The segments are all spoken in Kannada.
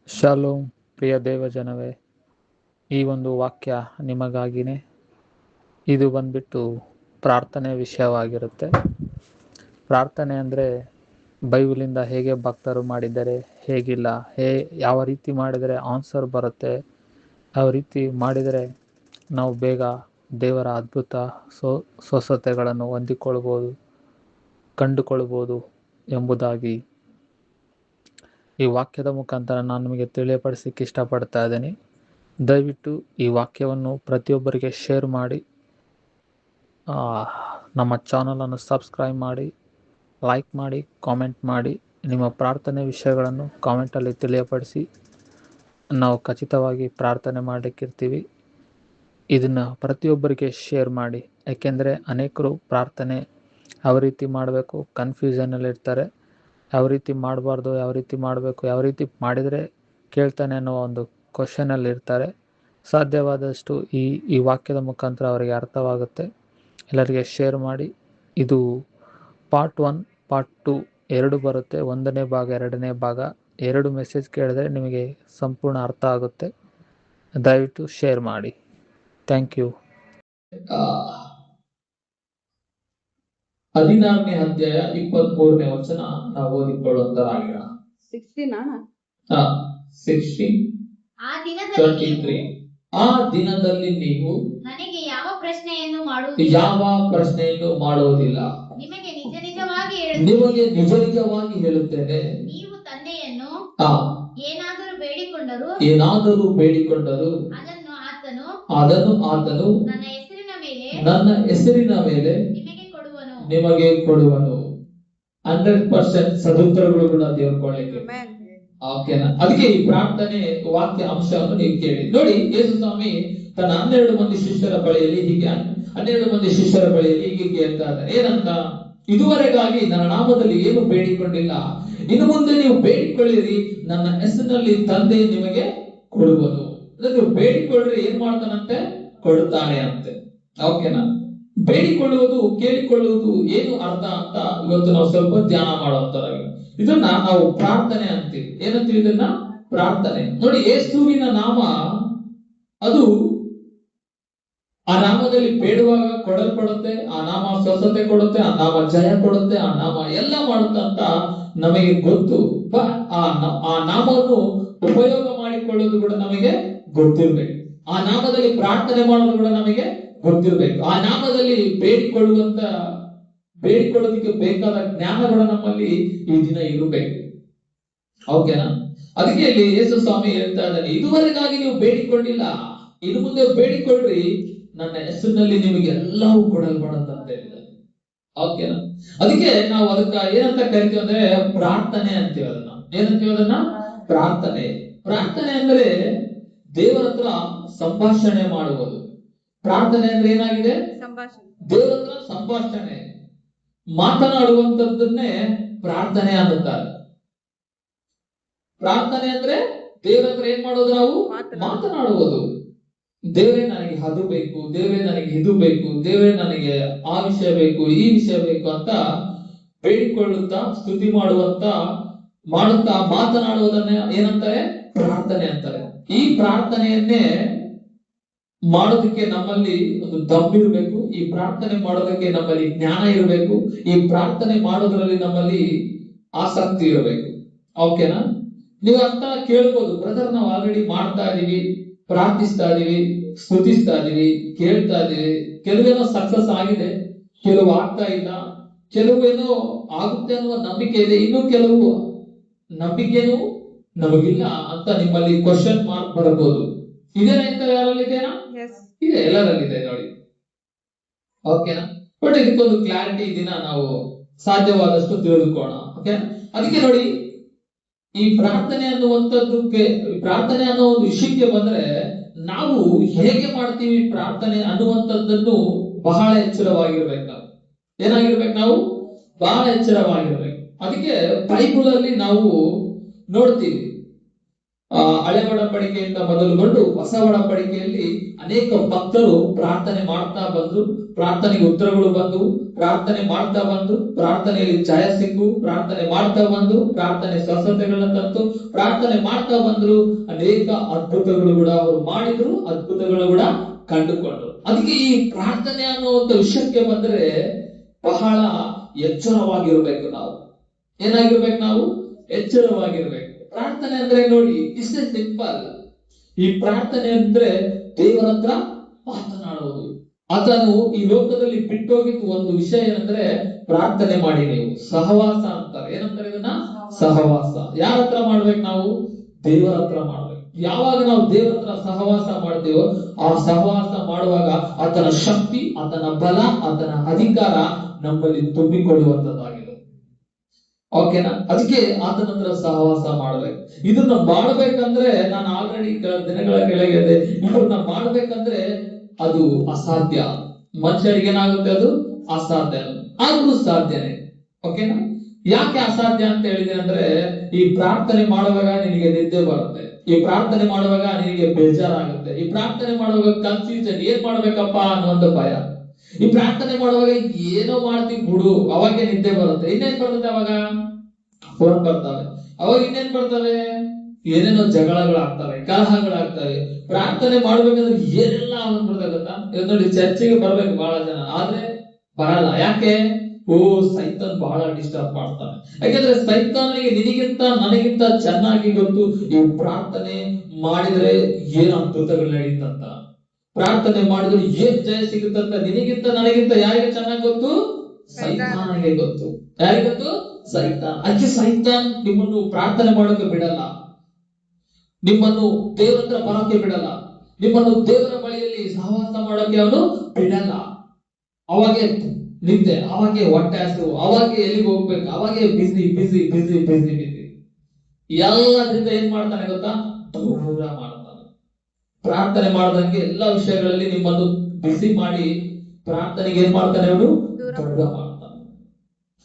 ಶಾಲೋಮ್ ಪ್ರಿಯ ದೇವಜನವೇ, ಈ ಒಂದು ವಾಕ್ಯ ನಿಮಗಾಗಿನೇ. ಇದು ಬಂದ್ಬಿಟ್ಟು ಪ್ರಾರ್ಥನೆ ವಿಷಯವಾಗಿರುತ್ತೆ. ಪ್ರಾರ್ಥನೆ ಅಂದರೆ ಬೈಬಲಿಂದ ಹೇಗೆ ಭಕ್ತರು ಮಾಡಿದ್ದಾರೆ, ಹೇಗಿಲ್ಲ, ಯಾವ ರೀತಿ ಮಾಡಿದರೆ ಆನ್ಸರ್ ಬರುತ್ತೆ, ಯಾವ ರೀತಿ ಮಾಡಿದರೆ ನಾವು ಬೇಗ ದೇವರ ಅದ್ಭುತ ಸ್ವಸ್ಥತೆಗಳನ್ನು ಹೊಂದಿಕೊಳ್ಬೋದು, ಕಂಡುಕೊಳ್ಬೋದು ಎಂಬುದಾಗಿ ಈ ವಾಕ್ಯದ ಮುಖಾಂತರ ನಾನು ನಿಮಗೆ ತಿಳಿಯಪಡಿಸಲಿಕ್ಕೆ ಇಷ್ಟಪಡ್ತಾ ಇದ್ದೀನಿ. ದಯವಿಟ್ಟು ಈ ವಾಕ್ಯವನ್ನು ಪ್ರತಿಯೊಬ್ಬರಿಗೆ ಶೇರ್ ಮಾಡಿ, ನಮ್ಮ ಚಾನಲನ್ನು ಸಬ್ಸ್ಕ್ರೈಬ್ ಮಾಡಿ, ಲೈಕ್ ಮಾಡಿ, ಕಾಮೆಂಟ್ ಮಾಡಿ. ನಿಮ್ಮ ಪ್ರಾರ್ಥನೆ ವಿಷಯಗಳನ್ನು ಕಾಮೆಂಟಲ್ಲಿ ತಿಳಿಯಪಡಿಸಿ. ನಾವು ಖಚಿತವಾಗಿ ಪ್ರಾರ್ಥನೆ ಮಾಡಲಿಕ್ಕಿರ್ತೀವಿ. ಇದನ್ನು ಪ್ರತಿಯೊಬ್ಬರಿಗೆ ಶೇರ್ ಮಾಡಿ, ಯಾಕೆಂದರೆ ಅನೇಕರು ಪ್ರಾರ್ಥನೆ ಯಾವ ರೀತಿ ಮಾಡಬೇಕು ಕನ್ಫ್ಯೂಷನಲ್ಲಿರ್ತಾರೆ. ಯಾವ ರೀತಿ ಮಾಡಬಾರ್ದು, ಯಾವ ರೀತಿ ಮಾಡಬೇಕು, ಯಾವ ರೀತಿ ಮಾಡಿದರೆ ಕೇಳ್ತಾನೆ ಅನ್ನೋ ಒಂದು ಕ್ವಶನಲ್ಲಿ ಇರ್ತಾರೆ. ಸಾಧ್ಯವಾದಷ್ಟು ಈ ವಾಕ್ಯದ ಮುಖಾಂತರ ಅವರಿಗೆ ಅರ್ಥವಾಗುತ್ತೆ. ಎಲ್ಲರಿಗೆ ಶೇರ್ ಮಾಡಿ. ಇದು ಪಾರ್ಟ್ 1, ಪಾರ್ಟ್ 2 ಎರಡು ಬರುತ್ತೆ. 1ನೇ ಭಾಗ, 2ನೇ ಭಾಗ. 2 ಮೆಸೇಜ್ ಕೇಳಿದ್ರೆ ನಿಮಗೆ ಸಂಪೂರ್ಣ ಅರ್ಥ ಆಗುತ್ತೆ. ದಯವಿಟ್ಟು ಶೇರ್ ಮಾಡಿ. Thank you. 16ನೇ ಅಧ್ಯಾಯ 23ನೇ ವಚನ ನಾವು ಓದಿಕೊಳ್ಳುವಂತರಾಗಿರ. 16:23. ಆ ದಿನದಲ್ಲಿ ನೀವು ನನಗೆ ಯಾವ ಪ್ರಶ್ನೆಯನ್ನು ಮಾಡುವುದಿಲ್ಲ. ನಿಮಗೆ ನಿಜ ನಿಜವಾಗಿ ಹೇಳುತ್ತೇನೆ, ನೀವು ತಂದೆಯನ್ನು ಏನಾದರೂ ಬೇಡಿಕೊಂಡರು ಅದನ್ನು ಆತನು ನನ್ನ ಹೆಸರಿನ ಮೇಲೆ ನಿಮಗೆ ಕೊಡುವನು. 100% ಸದುತ್ತರಗಳು ಕೂಡ ದೇವರು ಕೊಡಲಿಕ್ಕೆ. ಓಕೆನಾ? ಅದಕ್ಕೆ ಈ ಪ್ರಾರ್ಥನೆ ವಾಕ್ಯ ಅಂಶವನ್ನು ನೀವು ಕೇಳಿ ನೋಡಿ. ಯೇಸು ಸ್ವಾಮಿ ತನ್ನ 12 ಮಂದಿ ಶಿಷ್ಯರ ಬಳಿಯಲ್ಲಿ ಹೀಗೆ ಕೇಳ್ತಾ ಇದ್ದಾರೆ. ಏನಂತ? ಇದುವರೆಗಾಗಿ ನನ್ನ ನಾಮದಲ್ಲಿ ಏನು ಬೇಡಿಕೊಂಡಿಲ್ಲ, ಇನ್ನು ಮುಂದೆ ನೀವು ಬೇಡಿಕೊಳ್ಳಿರಿ, ನನ್ನ ಹೆಸರಿನಲ್ಲಿ ತಂದೆ ನಿಮಗೆ ಕೊಡುವನು. ನೀವು ಬೇಡಿಕೊಳ್ಳ್ರಿ, ಏನ್ ಮಾಡ್ತಾನಂತೆ? ಕೊಡುತ್ತಾನೆ ಅಂತೆ. ಓಕೆನಾ? ಬೇಡಿಕೊಳ್ಳುವುದು, ಕೇಳಿಕೊಳ್ಳುವುದು ಏನು ಅರ್ಥ ಅಂತ ಇವತ್ತು ನಾವು ಸ್ವಲ್ಪ ಧ್ಯಾನ ಮಾಡುವಂತರಾಗಿ. ಇದನ್ನ ನಾವು ಪ್ರಾರ್ಥನೆ ಅಂತೀವಿ. ಏನಂತೀವಿ ಇದನ್ನ? ಪ್ರಾರ್ಥನೆ. ನೋಡಿ, ಯೇಸುವಿನ ನಾಮ ಅದು ಆ ನಾಮದಲ್ಲಿ ಬೇಡುವಾಗ ಕೊಡಲ್ಪಡುತ್ತೆ. ಆ ನಾಮ ಸ್ವಸ್ಥತೆ ಕೊಡುತ್ತೆ, ಆ ನಾಮ ಜಯ ಕೊಡುತ್ತೆ, ಆ ನಾಮ ಎಲ್ಲ ಮಾಡುತ್ತೆ ಅಂತ ನಮಗೆ ಗೊತ್ತು. ಆ ನಾಮವನ್ನು ಉಪಯೋಗ ಮಾಡಿಕೊಳ್ಳೋದು ಕೂಡ ನಮಗೆ ಗೊತ್ತಿರ್ಬೇಕು. ಆ ನಾಮದಲ್ಲಿ ಪ್ರಾರ್ಥನೆ ಮಾಡೋದು ಕೂಡ ನಮಗೆ ಗೊತ್ತಿರ್ಬೇಕು. ಆ ನಾಮದಲ್ಲಿ ಬೇಡಿಕೊಳ್ಳೋದಕ್ಕೆ ಬೇಕಾದ ಜ್ಞಾನ ಕೂಡ ನಮ್ಮಲ್ಲಿ ಈ ದಿನ ಇರಬೇಕು. ಓಕೆನಾ? ಅದಕ್ಕೆ ಇಲ್ಲಿ ಯೇಸು ಸ್ವಾಮಿ ಹೇಳ್ತಾ ಇದ್ದಾನೆ, ಇದುವರೆಗಾಗಿ ನೀವು ಬೇಡಿಕೊಂಡಿಲ್ಲ, ಇನ್ನು ಮುಂದೆ ಬೇಡಿಕೊಳ್ಳ್ರಿ, ನನ್ನ ಹೆಸರಿನಲ್ಲಿ ನಿಮಗೆ ಎಲ್ಲವೂ ಕೊಡಲ್ಪಡುತ್ತಂತೆ. ಓಕೆನಾ? ಅದಕ್ಕೆ ನಾವು ಅದಕ್ಕ ಏನಂತ ಕರಿತೀವಿ ಅಂದ್ರೆ ಪ್ರಾರ್ಥನೆ ಅಂತೀವಿ. ಏನಂತೀವಿ ಅದನ್ನ? ಪ್ರಾರ್ಥನೆ. ಪ್ರಾರ್ಥನೆ ಅಂದ್ರೆ ದೇವರ ಹತ್ರ ಸಂಭಾಷಣೆ ಮಾಡುವುದು. ಪ್ರಾರ್ಥನೆ ಅಂದ್ರೆ ಏನಾಗಿದೆ? ದೇವರ ಹತ್ರ ಸಂಭಾಷಣೆ ಮಾತನಾಡುವಂತದ್ದನ್ನೇ ಪ್ರಾರ್ಥನೆ ಅನ್ನುತ್ತಾರೆ. ಪ್ರಾರ್ಥನೆ ಅಂದ್ರೆ ದೇವರ ಹತ್ರ ಏನ್ ಮಾಡೋದು? ನಾವು ಮಾತನಾಡುವುದು. ದೇವರೇ ನನಗೆ ಅದು ಬೇಕು, ದೇವರೇ ನನಗೆ ಇದು ಬೇಕು, ದೇವರೇ ನನಗೆ ಆ ವಿಷಯ ಬೇಕು, ಈ ವಿಷಯ ಬೇಕು ಅಂತ ಬೇಡಿಕೊಳ್ಳುತ್ತಾ, ಸ್ತುತಿ ಮಾಡುತ್ತಾ ಮಾತನಾಡುವುದನ್ನ ಏನಂತಾರೆ? ಪ್ರಾರ್ಥನೆ ಅಂತಾರೆ. ಈ ಪ್ರಾರ್ಥನೆಯನ್ನೇ ಮಾಡೋದಕ್ಕೆ ನಮ್ಮಲ್ಲಿ ಒಂದು ದಮ್ಮಿರಬೇಕು. ಈ ಪ್ರಾರ್ಥನೆ ಮಾಡೋದಕ್ಕೆ ನಮ್ಮಲ್ಲಿ ಜ್ಞಾನ ಇರಬೇಕು. ಈ ಪ್ರಾರ್ಥನೆ ಮಾಡೋದ್ರಲ್ಲಿ ನಮ್ಮಲ್ಲಿ ಆಸಕ್ತಿ ಇರಬೇಕು. ಓಕೆನಾ? ನೀವು ಅಂತ ಕೇಳ್ಬೋದು, ಬ್ರದರ್ ನಾವು ಆಲ್ರೆಡಿ ಮಾಡ್ತಾ ಇದೀವಿ, ಪ್ರಾರ್ಥಿಸ್ತಾ ಇದೀವಿ, ಸ್ತುತಿಸ್ತಾ ಇದೀವಿ, ಕೇಳ್ತಾ ಇದೀವಿ, ಕೆಲವೇನೋ ಸಕ್ಸಸ್ ಆಗಿದೆ, ಕೆಲವು ಆಗ್ತಾ ಇಲ್ಲ, ಕೆಲವೇನೋ ಆಗುತ್ತೆ ಅನ್ನುವ ನಂಬಿಕೆ ಇದೆ, ಇನ್ನು ಕೆಲವು ನಂಬಿಕೆನೂ ನಮಗಿಲ್ಲ ಅಂತ ನಿಮ್ಮಲ್ಲಿ ಕ್ವಶನ್ ಮಾರ್ಕ್ ಬರಬಹುದು. ಇದೇನಾ? ಯಾರಲ್ಲಿದೆನಾ? ಇದೆ, ಎಲ್ಲರಲ್ಲಿದೆ ನೋಡಿ. ಓಕೆನಾ? ಬಟ್ ಇದಕ್ಕೊಂದು ಕ್ಲಾರಿಟಿ ದಿನ ನಾವು ಸಾಧ್ಯವಾದಷ್ಟು ತಿಳಿದುಕೋಣ. ಓಕೆ? ಅದಕ್ಕೆ ನೋಡಿ, ಈ ಪ್ರಾರ್ಥನೆ ಅನ್ನೋ ಒಂದು ವಿಷಯಕ್ಕೆ ಬಂದ್ರೆ ನಾವು ಹೇಗೆ ಮಾಡ್ತೀವಿ ಪ್ರಾರ್ಥನೆ ಅನ್ನುವಂಥದ್ದನ್ನು ಬಹಳ ಎಚ್ಚರವಾಗಿರ್ಬೇಕು. ನಾವು ಏನಾಗಿರ್ಬೇಕು? ನಾವು ಬಹಳ ಎಚ್ಚರವಾಗಿರ್ಬೇಕು. ಅದಕ್ಕೆ ಬೈಬಲ್ ಅಲ್ಲಿ ನಾವು ನೋಡ್ತೀವಿ, ಹಳೆ ಒಡಂಬಡಿಕೆಯಿಂದ ಮೊದಲುಗೊಂಡು ಹೊಸ ಒಡಂಬಡಿಕೆಯಲ್ಲಿ ಅನೇಕ ಭಕ್ತರು ಪ್ರಾರ್ಥನೆ ಮಾಡ್ತಾ ಬಂದ್ರು, ಪ್ರಾರ್ಥನೆಗೆ ಉತ್ತರಗಳು ಬಂದು, ಪ್ರಾರ್ಥನೆ ಮಾಡ್ತಾ ಬಂದು, ಪ್ರಾರ್ಥನೆಯಲ್ಲಿ ಜಯ ಸಿಕ್ಕು, ಪ್ರಾರ್ಥನೆ ಮಾಡ್ತಾ ಬಂದು, ಪ್ರಾರ್ಥನೆ ಸ್ವಸ್ಥತೆಗಳನ್ನ ತಂತು, ಪ್ರಾರ್ಥನೆ ಮಾಡ್ತಾ ಬಂದ್ರು, ಅನೇಕ ಅದ್ಭುತಗಳು ಕೂಡ ಅವರು ಮಾಡಿದ್ರು, ಅದ್ಭುತಗಳು ಕೂಡ ಕಂಡುಕೊಂಡ್ರು. ಅದಕ್ಕೆ ಈ ಪ್ರಾರ್ಥನೆ ಅನ್ನೋ ಒಂದು ವಿಷಯಕ್ಕೆ ಬಂದ್ರೆ ಬಹಳ ಎಚ್ಚರವಾಗಿರ್ಬೇಕು ನಾವು. ಏನಾಗಿರ್ಬೇಕು ನಾವು? ಎಚ್ಚರವಾಗಿರ್ಬೇಕು. ಪ್ರಾರ್ಥನೆ ಅಂದ್ರೆ ನೋಡಿ, ಇಷ್ಟೇ ಸಿಂಪಲ್. ಈ ಪ್ರಾರ್ಥನೆ ಅಂದ್ರೆ ದೇವರ ಹತ್ರ ಮಾತನಾಡುವುದು. ಆತನು ಈ ಲೋಕದಲ್ಲಿ ಬಿಟ್ಟೋಗಿದ್ದು ಒಂದು ವಿಷಯ ಏನಂದ್ರೆ ಪ್ರಾರ್ಥನೆ ಮಾಡಿ ನೀವು ಸಹವಾಸ ಅಂತಾರೆ. ಏನಂತಾರೆ ಇದನ್ನ? ಸಹವಾಸ. ಯಾರ ಹತ್ರ ಮಾಡ್ಬೇಕು ನಾವು? ದೇವರ ಹತ್ರ ಮಾಡ್ಬೇಕು. ಯಾವಾಗ ನಾವು ದೇವರ ಹತ್ರ ಸಹವಾಸ ಮಾಡ್ತೀವೋ ಆ ಸಹವಾಸ ಮಾಡುವಾಗ ಆತನ ಶಕ್ತಿ, ಆತನ ಬಲ, ಆತನ ಅಧಿಕಾರ ನಮ್ಮಲ್ಲಿ ತುಂಬಿಕೊಳ್ಳುವಂತದ್ದಾಗಿದೆ. ಓಕೆನಾ? ಅದಕ್ಕೆ ಆತನ ಹತ್ರ ಸಹವಾಸ ಮಾಡ್ಬೇಕು. ಇದನ್ನ ಮಾಡ್ಬೇಕಂದ್ರೆ ನಾನು ಆಲ್ರೆಡಿ ದಿನಗಳ ಕೆಳಗೆ ಇದನ್ನ ಮಾಡ್ಬೇಕಂದ್ರೆ ಅದು ಅಸಾಧ್ಯ. ಮನುಷ್ಯರಿಗೆ ಏನಾಗುತ್ತೆ? ಅದು ಅಸಾಧ್ಯ. ಆದ್ರೂ ಸಾಧ್ಯನೇ. ಓಕೆನಾ? ಯಾಕೆ ಅಸಾಧ್ಯ ಅಂತ ಹೇಳಿದೆ ಅಂದ್ರೆ, ಈ ಪ್ರಾರ್ಥನೆ ಮಾಡುವಾಗ ನಿನಗೆ ನಿದ್ದೆ ಬರುತ್ತೆ, ಈ ಪ್ರಾರ್ಥನೆ ಮಾಡುವಾಗ ನಿನಗೆ ಬೇಜಾರಾಗುತ್ತೆ, ಈ ಪ್ರಾರ್ಥನೆ ಮಾಡುವಾಗ ಕನ್ಫ್ಯೂಷನ್, ಏನ್ ಮಾಡ್ಬೇಕಪ್ಪ ಅನ್ನುವಂತ ಭಯ. ಈ ಪ್ರಾರ್ಥನೆ ಮಾಡುವಾಗ ಏನೋ ಮಾಡ್ತೀವಿ ಬಿಡು, ಅವಾಗೆ ನಿದ್ದೆ ಬರುತ್ತೆ. ಇನ್ನೇನ್ ಬರುತ್ತೆ ಅವಾಗ? ಫೋನ್ ಬರ್ತವೆ. ಅವಾಗ ಇನ್ನೇನ್ ಬರ್ತವೆ? ಏನೇನೋ ಜಗಳಗಳಾಗ್ತವೆ, ಕಲಹಗಳಾಗ್ತವೆ. ಪ್ರಾರ್ಥನೆ ಮಾಡ್ಬೇಕಂದ್ರೆ ಏನೆಲ್ಲ ಆಗ್ಬಿಡ್ತದೆ ಗೊತ್ತಾ? ಇವತ್ತು ನೋಡಿ, ಚರ್ಚೆಗೆ ಬರ್ಬೇಕು ಬಹಳ ಜನ, ಆದ್ರೆ ಬರಲ್ಲ. ಯಾಕೆ? ಸೈತಾನ್ ಬಹಳ ಡಿಸ್ಟರ್ಬ್ ಮಾಡ್ತಾನೆ. ಯಾಕಂದ್ರೆ ಸೈತಾನಿಗೆ ನಿನಗಿಂತ ನನಗಿಂತ ಚೆನ್ನಾಗಿ ಗೊತ್ತು ಈ ಪ್ರಾರ್ಥನೆ ಮಾಡಿದ್ರೆ ಏನ್ ಅದ್ಭುತಗಳು ನಡೆಯುತ್ತಂತ, ಪ್ರಾರ್ಥನೆ ಮಾಡಿದ್ರೆ ಏನ್ ಜಯ ಸಿಗುತ್ತಂತ ನಿನಗಿಂತ ನನಗಿಂತ ಯಾರಿಗೆ ಚೆನ್ನಾಗಿ ಗೊತ್ತು? ಸೈತಾನಿಗೆ ಗೊತ್ತು. ಯಾರಿಗೆ ಗೊತ್ತು? ಸೈತಾನ್. ಅದಕ್ಕೆ ಸೈತಾನ್ ನಿಮ್ಮನ್ನು ಪ್ರಾರ್ಥನೆ ಮಾಡೋಕೆ ಬಿಡಲ್ಲ, ನಿಮ್ಮನ್ನು ದೇವರ ಹತ್ರ ಬರೋಕೆ ಬಿಡಲ್ಲ, ನಿಮ್ಮನ್ನು ದೇವರ ಬಳಿಯಲ್ಲಿ ಸಹವಾಸ ಮಾಡೋಕೆ ಅವನು ಬಿಡಲ್ಲ. ಅವಾಗೆ ನಿದ್ದೆ, ಅವಾಗೆ ಹೊಟ್ಟೆ ಹಸಿವು, ಅವಾಗೆ ಎಲ್ಲಿಗೆ ಹೋಗ್ಬೇಕು, ಅವಾಗೆ ಬಿಸಿ ಬಿಸಿ ಬಿಸಿ ಬಿಸಿ ಬಿಸಿ. ಎಲ್ಲದ್ರಿಂದ ಏನ್ ಮಾಡ್ತಾನೆ ಗೊತ್ತಾ? ದೂರ ಮಾಡ್ತಾನೆ. ಪ್ರಾರ್ಥನೆ ಮಾಡದಂಗೆ ಎಲ್ಲಾ ವಿಷಯಗಳಲ್ಲಿ ನಿಮ್ಮನ್ನು ಬಿಸಿ ಮಾಡಿ ಪ್ರಾರ್ಥನೆಗೆ ಏನ್ ಮಾಡ್ತಾನೆ? ಅವನು ದೂರ ಮಾಡ್ತಾನೆ.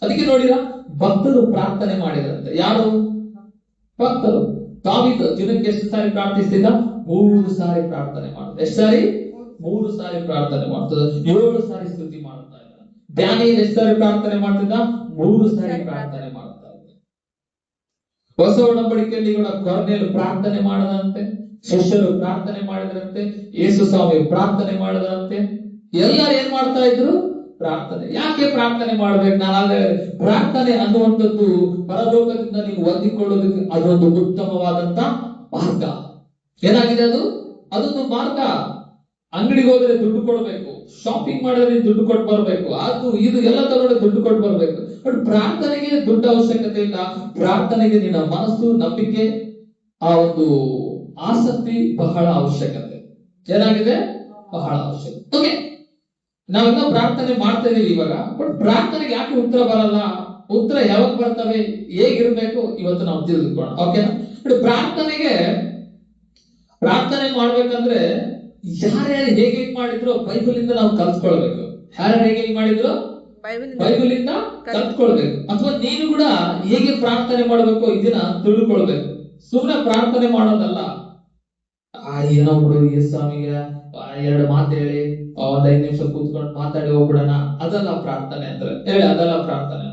ಅದಕ್ಕೆ ನೋಡಿರ, ಭಕ್ತರು ಪ್ರಾರ್ಥನೆ ಮಾಡಿದಂತೆ. ಯಾರು? ಭಕ್ತರು. ದಾವೀದ ದಿನಕ್ಕೆ ಎಷ್ಟು ಸಾರಿ ಪ್ರಾರ್ಥಿಸಿದ? 3 ಸಾರಿ ಪ್ರಾರ್ಥನೆ ಮಾಡ್ತಾರೆ. ಎಷ್ಟು ಸಾರಿ? 3 ಸಾರಿ ಪ್ರಾರ್ಥನೆ ಮಾಡ್ತದ. 7 ಸಾರಿ ಸ್ತುತಿ ಮಾಡ್ತಾ ಇದ್ದ. ದಾನಿಯೇಲ ಎಷ್ಟು ಸಾರಿ ಪ್ರಾರ್ಥನೆ ಮಾಡ್ತಿದ್ದ? 3 ಸಾರಿ ಪ್ರಾರ್ಥನೆ ಮಾಡ್ತಾ ಇದ್ದ. ಹೊಸ ಒಡಂಬಡಿಕೆಯಲ್ಲಿ ಕೂಡ ಕೊರ್ನೇಲ್ ಪ್ರಾರ್ಥನೆ ಮಾಡದಂತೆ, ಶಿಷ್ಯರು ಪ್ರಾರ್ಥನೆ ಮಾಡಿದ್ರಂತೆ, ಯೇಸು ಸ್ವಾಮಿ ಪ್ರಾರ್ಥನೆ ಮಾಡದಂತೆ, ಎಲ್ಲರೂ ಏನ್ ಮಾಡ್ತಾ ಇದ್ರು? ಪ್ರಾರ್ಥನೆ. ಯಾಕೆ ಪ್ರಾರ್ಥನೆ ಮಾಡ್ಬೇಕು? ನಾನು ಪ್ರಾರ್ಥನೆ ಅನ್ನುವಂಥದ್ದು ಪರಲೋಕದಿಂದ ನೀವು ಹೊಂದಿಕೊಳ್ಳೋದಕ್ಕೆ ಅದೊಂದು ಉತ್ತಮವಾದಂತ ಮಾರ್ಗ. ಏನಾಗಿದೆ ಅದು? ಅದೊಂದು ಮಾರ್ಗ. ಅಂಗಡಿಗೆ ಹೋದ್ರೆ ದುಡ್ಡು ಕೊಡ್ಬೇಕು, ಶಾಪಿಂಗ್ ಮಾಡಿದ್ರೆ ದುಡ್ಡು ಕೊಟ್ಟು ಬರ್ಬೇಕು, ಅದು ಇದು ಎಲ್ಲ ತಗೊಂಡು ದುಡ್ಡು ಕೊಟ್ಟು ಬರ್ಬೇಕು. ಬಟ್ ಪ್ರಾರ್ಥನೆಗೆ ದುಡ್ಡು ಅವಶ್ಯಕತೆ ಇಲ್ಲ. ಪ್ರಾರ್ಥನೆಗೆ ನಿನ್ನ ಮನಸ್ಸು, ನಂಬಿಕೆ, ಆ ಒಂದು ಆಸಕ್ತಿ ಬಹಳ ಅವಶ್ಯಕತೆ. ಏನಾಗಿದೆ? ಬಹಳ ಅವಶ್ಯಕತೆ. ಓಕೆ, ನಾವೆಲ್ಲ ಪ್ರಾರ್ಥನೆ ಮಾಡ್ತಾ ಇದೀವಿ ಇವಾಗ. ಬಟ್ ಪ್ರಾರ್ಥನೆಗೆ ಯಾಕೆ ಉತ್ತರ ಬರಲ್ಲ? ಉತ್ತರ ಯಾವಾಗ ಬರ್ತವೆ, ಹೇಗಿರ್ಬೇಕು, ಇವತ್ತು ನಾವು ತಿಳಿದುಕೊಳ್ಳೋಣ. ಓಕೆನಾ? ಪ್ರಾರ್ಥನೆ ಮಾಡ್ಬೇಕಂದ್ರೆ ಯಾರ್ಯಾರು ಹೇಗೆ ಮಾಡಿದ್ರು ಬೈಬಲ್ ಇಂದ ನಾವು ಕಲ್ತ್ಕೊಳ್ಬೇಕು. ಯಾರ್ಯಾರು ಹೇಗೆ ಮಾಡಿದ್ರು ಬೈಬಲ್ ಇಂದ ಕಲ್ತ್ಕೊಳ್ಬೇಕು. ಅಥವಾ ನೀನು ಕೂಡ ಹೇಗೆ ಪ್ರಾರ್ಥನೆ ಮಾಡ್ಬೇಕು ಇದನ್ನ ತಿಳ್ಕೊಳ್ಬೇಕು. ಸುಮ್ಮನೆ ಪ್ರಾರ್ಥನೆ ಮಾಡೋದಲ್ಲ, ಏನೋ ಬಿಡು ಈ ಸ್ವಾಮಿಗೆ 2 ಮಾತು ಹೇಳಿ 5 ನಿಮಿಷ ಕೂತ್ಕೊಂಡು ಮಾತಾಡಿ ಹೋಗ್ಬಿಡೋಣ, ಅದಲ್ಲ ಪ್ರಾರ್ಥನೆ ಅಂದ್ರೆ. ಹೇಳಿ, ಅದಲ್ಲ ಪ್ರಾರ್ಥನೆ.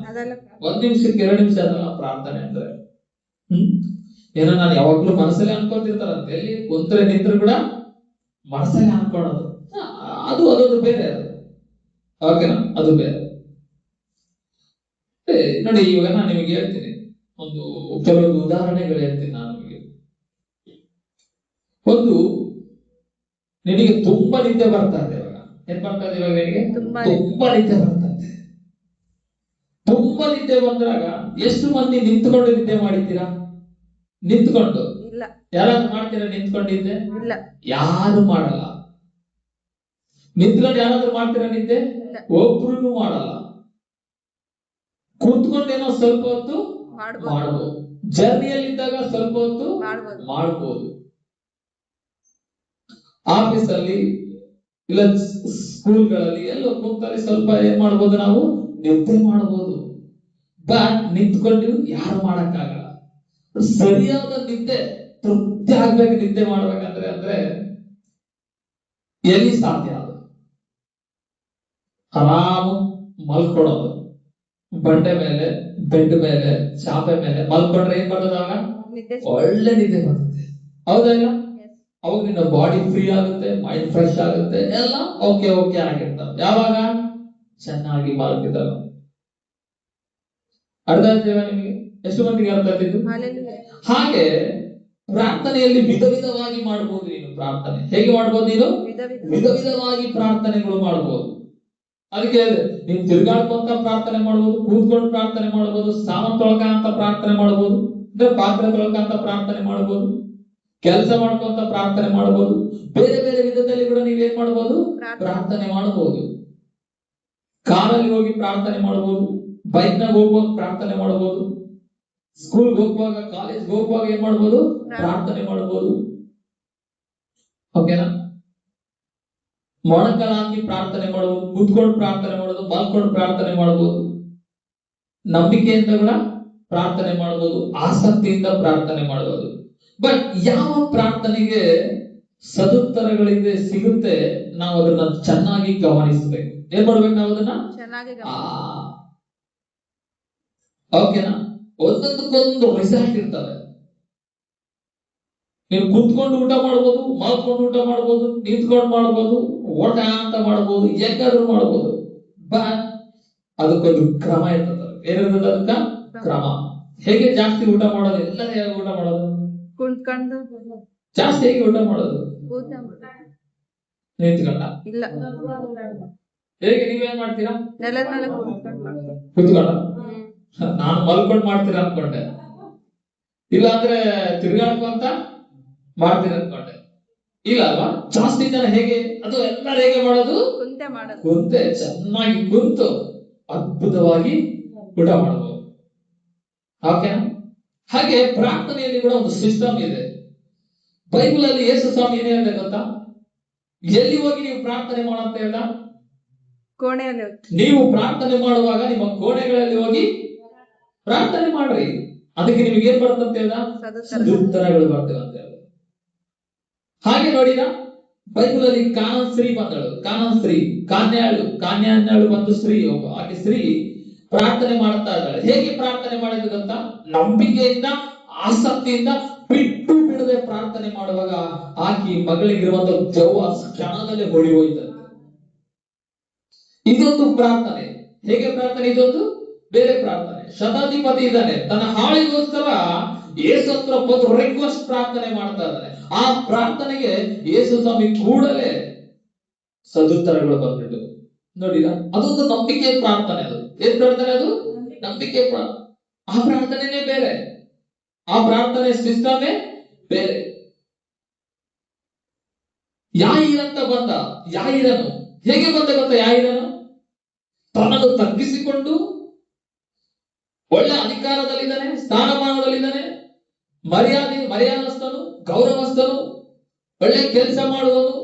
1 ನಿಮಿಷಕ್ಕೆ 2 ನಿಮಿಷ ಅದಲ್ಲ ಪ್ರಾರ್ಥನೆ ಅಂದ್ರೆ. ಏನೋ ನಾನು ಯಾವಾಗ್ಲೂ ಮನಸ್ಸಲ್ಲೇ ಅನ್ಕೊತಿರ್ತಾರಂತೆ, ಎಲ್ಲಿ ಕುಂತ್ರೆ ನಿಂತ್ರು ಕೂಡ ಮನಸ್ಸಲ್ಲೇ ಅನ್ಕೊಳ್ಳೋದು, ಅದೊಂದು ಬೇರೆ. ಅದು ಓಕೆನಾ? ಅದು ಬೇರೆ. ನೋಡಿ, ಇವಾಗ ನಾನು ನಿಮಗೆ ಹೇಳ್ತೀನಿ, ಒಂದು ಕೆಲವೊಂದು ಉದಾಹರಣೆಗಳು ಹೇಳ್ತೀನಿ ನಾನು ನಿಮಗೆ. ಒಂದು, ನಿನಗೆ ತುಂಬಾ ನಿದ್ದೆ ಬರ್ತಾ ಇದೆ ಇವಾಗ. ಏನ್ ಬರ್ತಾ ಇದೆ ಇವಾಗ? ನಿನಗೆ ತುಂಬಾ ನಿದ್ದೆ ಬರ್ತಾ ಇದೆ. ತುಂಬಾ ನಿದ್ದೆ ಬಂದಾಗ ಎಷ್ಟು ಮಂದಿ ನಿಂತ್ಕೊಂಡು ನಿದ್ದೆ ಮಾಡಿದ್ದೀರಾ? ನಿಂತ್ಕೊಂಡು ಯಾರಾದ್ರೂ ಮಾಡ್ತೀರಾ? ನಿಂತ್ಕೊಂಡಿದ್ದೆ ಯಾರು ಮಾಡಲ್ಲ. ನಿಂತ್ಕೊಂಡು ಯಾರಾದ್ರೂ ಮಾಡ್ತೀರಾ ನಿದ್ದೆ? ಒಬ್ರು ಮಾಡಲ್ಲ. ಕೂತ್ಕೊಂಡೇನೋ ಸ್ವಲ್ಪ ಹೊತ್ತು ಮಾಡಬಹುದು, ಜರ್ನಿಯಲ್ಲಿದ್ದಾಗ ಸ್ವಲ್ಪ ಹೊತ್ತು ಮಾಡಬಹುದು, ಆಫೀಸಲ್ಲಿ ಇಲ್ಲ ಸ್ಕೂಲ್ಗಳಲ್ಲಿ ಎಲ್ಲೋ ಕೂತಲ್ಲಿ ಸ್ವಲ್ಪ ಏನ್ ಮಾಡ್ಬೋದು, ನಾವು ನಿದ್ದೆ ಮಾಡಬಹುದು. ಬಟ್ ನಿಂತ್ಕೊಂಡು ಯಾರು ಮಾಡಕ್ಕಾಗಲ್ಲ. ಸರಿಯಾದ ನಿದ್ದೆ ತೃಪ್ತಿ ಆಗ್ಬೇಕು ನಿದ್ದೆ ಮಾಡ್ಬೇಕಂದ್ರೆ ಅಂದ್ರೆ ಎಲ್ಲಿ ಸಾಧ್ಯ ಅದು? ಆರಾಮ್ ಮಲ್ಕೊಳ್ಳೋದು, ಬಂಡೆ ಮೇಲೆ, ಬೆಡ್ ಮೇಲೆ, ಚಾಪೆ ಮೇಲೆ ಮಲ್ಕೊಂಡ್ರೆ ಏನ್ ಬರ್ತದಾಗ? ಒಳ್ಳೆ ನಿದ್ದೆ ಬರ್ತದೆ, ಹೌದಾ ಇಲ್ಲ? ಅವಾಗ ನಿನ್ನ ಬಾಡಿ ಫ್ರೀ ಆಗುತ್ತೆ, ಮೈಂಡ್ ಫ್ರೆಶ್ ಆಗುತ್ತೆ, ಎಲ್ಲ ಓಕೆ ಓಕೆ ಆಗಿರ್ತಾವ. ಯಾವಾಗ? ಚೆನ್ನಾಗಿ ಮಲಗಿದಾಗ. ಅರ್ಥ ಆಗ್ತೇವ ನಿಮಗೆ? ಎಷ್ಟು ಮಂದಿಗೆ ಅರ್ಥ ಆಗ್ತಿದ್ದು? ಹಾಗೆ ಪ್ರಾರ್ಥನೆಯಲ್ಲಿ ವಿಧ ವಿಧವಾಗಿ ಮಾಡಬಹುದು. ನೀನು ಪ್ರಾರ್ಥನೆ ಹೇಗೆ ಮಾಡಬಹುದು? ನೀನು ವಿಧ ವಿಧವಾಗಿ ಪ್ರಾರ್ಥನೆಗಳು ಮಾಡಬಹುದು. ಅದಕ್ಕೆ ನೀನು ತಿರುಗಾಡ್ಕೊಂತ ಪ್ರಾರ್ಥನೆ ಮಾಡಬಹುದು, ಕೂತ್ಕೊಂಡು ಪ್ರಾರ್ಥನೆ ಮಾಡಬಹುದು, ಸಾಮಾನ್ ತೊಳ್ಕ ಅಂತ ಪ್ರಾರ್ಥನೆ ಮಾಡಬಹುದು, ಪಾತ್ರೆ ತೊಳ್ಕ ಅಂತ ಪ್ರಾರ್ಥನೆ ಮಾಡಬಹುದು, ಕೆಲಸ ಮಾಡ್ಕೊಂತ ಪ್ರಾರ್ಥನೆ ಮಾಡಬಹುದು. ಬೇರೆ ಬೇರೆ ವಿಧದಲ್ಲಿ ಕೂಡ ನೀವೇನ್ ಮಾಡಬಹುದು? ಪ್ರಾರ್ಥನೆ ಮಾಡಬಹುದು. ಕಾರಲ್ಲಿ ಹೋಗಿ ಪ್ರಾರ್ಥನೆ ಮಾಡಬಹುದು, ಬೈಕ್ ನಾಗ ಹೋಗುವಾಗ ಪ್ರಾರ್ಥನೆ ಮಾಡಬಹುದು, ಸ್ಕೂಲ್ ಹೋಗುವಾಗ, ಕಾಲೇಜ್ ಹೋಗುವಾಗ ಏನ್ ಮಾಡಬಹುದು? ಪ್ರಾರ್ಥನೆ ಮಾಡಬಹುದು. ಓಕೆನಾ? ಮೊಣಕಾಲ ಹಾಕಿ ಪ್ರಾರ್ಥನೆ ಮಾಡಬಹುದು, ಕೂತ್ಕೊಂಡು ಪ್ರಾರ್ಥನೆ ಮಾಡಬಹುದು, ಮಲ್ಕೊಂಡು ಪ್ರಾರ್ಥನೆ ಮಾಡಬಹುದು, ನಂಬಿಕೆಯಿಂದ ಕೂಡ ಪ್ರಾರ್ಥನೆ ಮಾಡಬಹುದು, ಆಸಕ್ತಿಯಿಂದ ಪ್ರಾರ್ಥನೆ ಮಾಡಬಹುದು. ಬಟ್ ಯಾವ ಪ್ರಾರ್ಥನೆಗೆ ಸದುತ್ತರಗಳಿದೆ ಸಿಗುತ್ತೆ, ನಾವು ಅದನ್ನ ಚೆನ್ನಾಗಿ ಗಮನಿಸಬೇಕು. ಏನ್ ಮಾಡ್ಬೇಕು? ನಾವು ಅದನ್ನ ಓಕೆನಾ? ಒಂದೊಂದಕ್ಕೊಂದು ರಿಸಲ್ಟ್ ಇರ್ತವೆ. ನೀವು ಕುತ್ಕೊಂಡು ಊಟ ಮಾಡ್ಬೋದು, ಮಲ್ಕೊಂಡು ಊಟ ಮಾಡ್ಬೋದು, ನಿಂತ್ಕೊಂಡು ಮಾಡ್ಬೋದು, ಓಟ ಅಂತ ಮಾಡ್ಬೋದು, ಹೆಂಗಾದ್ರೂ ಮಾಡ್ಬೋದು. ಬಟ್ ಅದಕ್ಕೊಂದು ಕ್ರಮ ಇರ್ತದೆ. ಏನಿರ್ತದೆ ಅದಕ್ಕ? ಕ್ರಮ. ಹೇಗೆ ಜಾಸ್ತಿ ಊಟ ಮಾಡೋದು? ಎಲ್ಲ ಹೇಗೆ ಊಟ ಮಾಡೋದು? ಕುಂತ್ಕೊಂಡು. ಜಾಸ್ತಿ ಹೇಗೆ ಊಟ ಮಾಡೋದು? ನಿಂತ್ಕೊಂಡ? ಇಲ್ಲ. ಹೇಗೆ ನೀವೇನ್ ಮಾಡ್ತೀರಾ? ಕುತ್ಕೊಂಡ? ನಾನು ಮಲ್ಕೊಂಡು ಮಾಡ್ತೀರಾ ಅನ್ಕೊಂಡೆ, ಇಲ್ಲ ಅಂದ್ರೆ ತಿರ್ಗಾಡ್ಕೊಂತ ಮಾಡ್ತೀರ ಅನ್ಕೊಂಡೆ. ಇಲ್ಲ ಅಲ್ವಾ? ಜಾಸ್ತಿ ಜನ ಹೇಗೆ ಅದು ಎಲ್ಲರೂ ಹೇಗೆ ಮಾಡೋದು? ಕುಂತೆ ಚೆನ್ನಾಗಿ ಕುಂತು ಅದ್ಭುತವಾಗಿ ಊಟ ಮಾಡಬಹುದು. ಓಕೆ? ಹಾಗೆ ಪ್ರಾರ್ಥನೆಯಲ್ಲಿ ಕೂಡ ಒಂದು ಸಿಸ್ಟಮ್ ಇದೆ. ಬೈಬಲ್ ಅಲ್ಲಿ ಯೇಸು ಸ್ವಾಮಿ ಏನೇ ಹೇಳ್ದೆ ಗೊತ್ತಾ? ಎಲ್ಲಿ ಹೋಗಿ ನೀವು ಪ್ರಾರ್ಥನೆ ಮಾಡಂತ ಹೇಳ್ದ? ಕೋಣೆಯಲ್ಲಿ. ನೀವು ಪ್ರಾರ್ಥನೆ ಮಾಡುವಾಗ ನಿಮ್ಮ ಕೋಣೆಗಳಲ್ಲಿ ಹೋಗಿ ಪ್ರಾರ್ಥನೆ ಮಾಡ್ರಿ, ಅದಕ್ಕೆ ನಿಮಗೆ ಏನ್ ಬರ್ತಂತ ಹೇಳ್ದ? ಸದುತ್ತರಗಳು ಬರ್ತವೆ ಅಂತ ಹೇಳ್ದ. ಹಾಗೆ ನೋಡಿದ ಬೈಬಲ್ ಅಲ್ಲಿ ಕಾನಾನ್ ಸ್ತ್ರೀ ಬಂದಳು. ಕಾನಾನ್ ಸ್ತ್ರೀ, ಕಾನ್ಯಾಳು ಬಂದು ಸ್ತ್ರೀ, ಆಕೆ ಸ್ತ್ರೀ ಪ್ರಾರ್ಥನೆ ಮಾಡ್ತಾ ಇದ್ದಾಳೆ. ಹೇಗೆ ಪ್ರಾರ್ಥನೆ ಮಾಡಿದ್ರು ಗೊತ್ತಾ? ನಂಬಿಕೆಯಿಂದ, ಆಸಕ್ತಿಯಿಂದ, ಬಿಟ್ಟು ಬಿಡದೆ ಪ್ರಾರ್ಥನೆ ಮಾಡುವಾಗ ಆಕಿ ಮಗಳಿಗಿರುವಂತ ದೆವ್ವ ಕ್ಷಣದಲ್ಲಿ ಹೊಡಿ ಹೋಯ್ತಂತೆ. ಇದೊಂದು ಪ್ರಾರ್ಥನೆ. ಹೇಗೆ ಪ್ರಾರ್ಥನೆ? ಇದೊಂದು ಬೇರೆ ಪ್ರಾರ್ಥನೆ. ಶತಾಧಿಪತಿ ಇದ್ದಾನೆ, ತನ್ನ ಹಾಳಿಗೋಸ್ಕರ ಯೇಸು ಹತ್ರ ಬಂದು ರಿಕ್ವೆಸ್ಟ್ ಪ್ರಾರ್ಥನೆ ಮಾಡ್ತಾ ಇದ್ದಾನೆ. ಆ ಪ್ರಾರ್ಥನೆಗೆ ಯೇಸು ಸ್ವಾಮಿ ಕೂಡಲೇ ಸದುತ್ತರಗಳು ಬಂದ್ಬಿಟ್ಟು ನೋಡಿದ. ಅದೊಂದು ನಂಬಿಕೆ ಪ್ರಾರ್ಥನೆ. ಅದು ಏನ್ ಪ್ರಾರ್ಥನೆ? ಅದು ನಂಬಿಕೆ ಪ್ರಾರ್ಥನೆ. ಆ ಪ್ರಾರ್ಥನೆನೇ ಬೇರೆ, ಆ ಪ್ರಾರ್ಥನೆ ಸಿಸ್ಟಮೇ ಬೇರೆ. ಯಾಯಿರಂತ ಬಂದ. ಯಾಯಿರನು ಹೇಗೆ ಬಂದ ಗೊತ್ತಾ? ಯಾಯಿರನು ತನ್ನನ್ನು ತಗ್ಗಿಸಿಕೊಂಡು ಒಳ್ಳೆ ಅಧಿಕಾರದಲ್ಲಿದ್ದಾನೆ, ಸ್ಥಾನಮಾನದಲ್ಲಿದ್ದಾನೆ, ಮರ್ಯಾದಸ್ಥನು, ಗೌರವಸ್ಥನು, ಒಳ್ಳೆ ಕೆಲಸ ಮಾಡುವನು.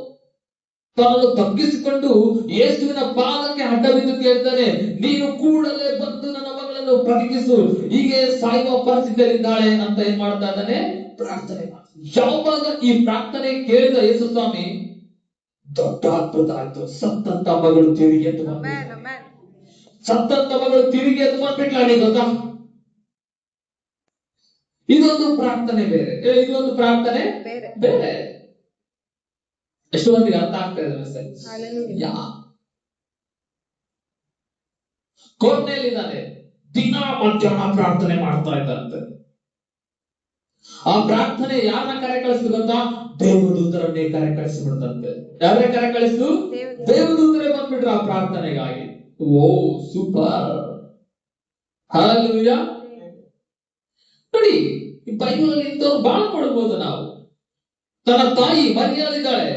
ತನ್ನನ್ನು ತಗ್ಗಿಸಿಕೊಂಡು ಯೇಸುವಿನ ಪಾದಕ್ಕೆ ಅಡ್ಡ ಬಿದ್ದು ಕೇಳ್ತಾನೆ, ನೀನು ಕೂಡಲೇ ಬಂದು ನನ್ನ ಮಗಳನ್ನು ಬದುಕಿಸು, ಹೀಗೆ ಸಾಯುವ ಪರಿಸ್ಥಿತಿಯಲ್ಲಿದ್ದಾಳೆ ಅಂತ ಏನ್ ಮಾಡ್ತಾ ಇದ್ದಾನೆ? ಪ್ರಾರ್ಥನೆ. ಯಾವಾಗ ಈ ಪ್ರಾರ್ಥನೆ ಕೇಳಿದ ಯೇಸು ಸ್ವಾಮಿ, ದೊಡ್ಡ ಅದ್ಭುತ ಆಯ್ತು. ಸತ್ತಂತ ಮಗಳು ತಿರುಗಿ ಎದ್ದು ಬಂದ್ಬಿಟ್ಟ. ಸತ್ತಂತ ಮಗಳು ತಿರುಗಿ ಎದ್ದು ಬಂದ್ಬಿಟ್ಲ. ನೀ ಗೊತ್ತಾ? ಇದೊಂದು ಪ್ರಾರ್ಥನೆ ಬೇರೆ, ಇದೊಂದು ಪ್ರಾರ್ಥನೆ ಬೇರೆ. ಎಷ್ಟು ಮಂದಿಗೆ ಅರ್ಥ ಆಗ್ತಾ ಇದೆ? ಕೋಣೆಯಲ್ಲಿದ್ದಾನೆ, ದಿನ ಮಧ್ಯಾಹ್ನ ಪ್ರಾರ್ಥನೆ ಮಾಡ್ತಾ ಇದ್ದಂತೆ. ಆ ಪ್ರಾರ್ಥನೆ ಯಾರನ್ನ ಕರೆ ಕಳಿಸ್ತು ಗೊತ್ತಾ? ದೇವದೂತರನ್ನೇ ಕರೆ ಕಳಿಸಿಬಿಡ್ತಂತೆ. ಯಾರನ್ನೇ ಕರೆ ಕಳಿಸ್ತು? ದೇವದೂತರೇ ಬಂದ್ಬಿಟ್ರು ಆ ಪ್ರಾರ್ಥನೆಗಾಗಿ. ಓ ಸೂಪರ್, ಹಲ್ಲೆಲೂಯಾ. ನೋಡಿ, ಈ ಬೈಬಲ್ ಅಲ್ಲಿ ಇಂಥವ್ರು ಬಹಳ ನೋಡಬಹುದು ನಾವು. ತನ್ನ ತಾಯಿ ಮರಿಯಾಳಿದ್ದಾಳೆ,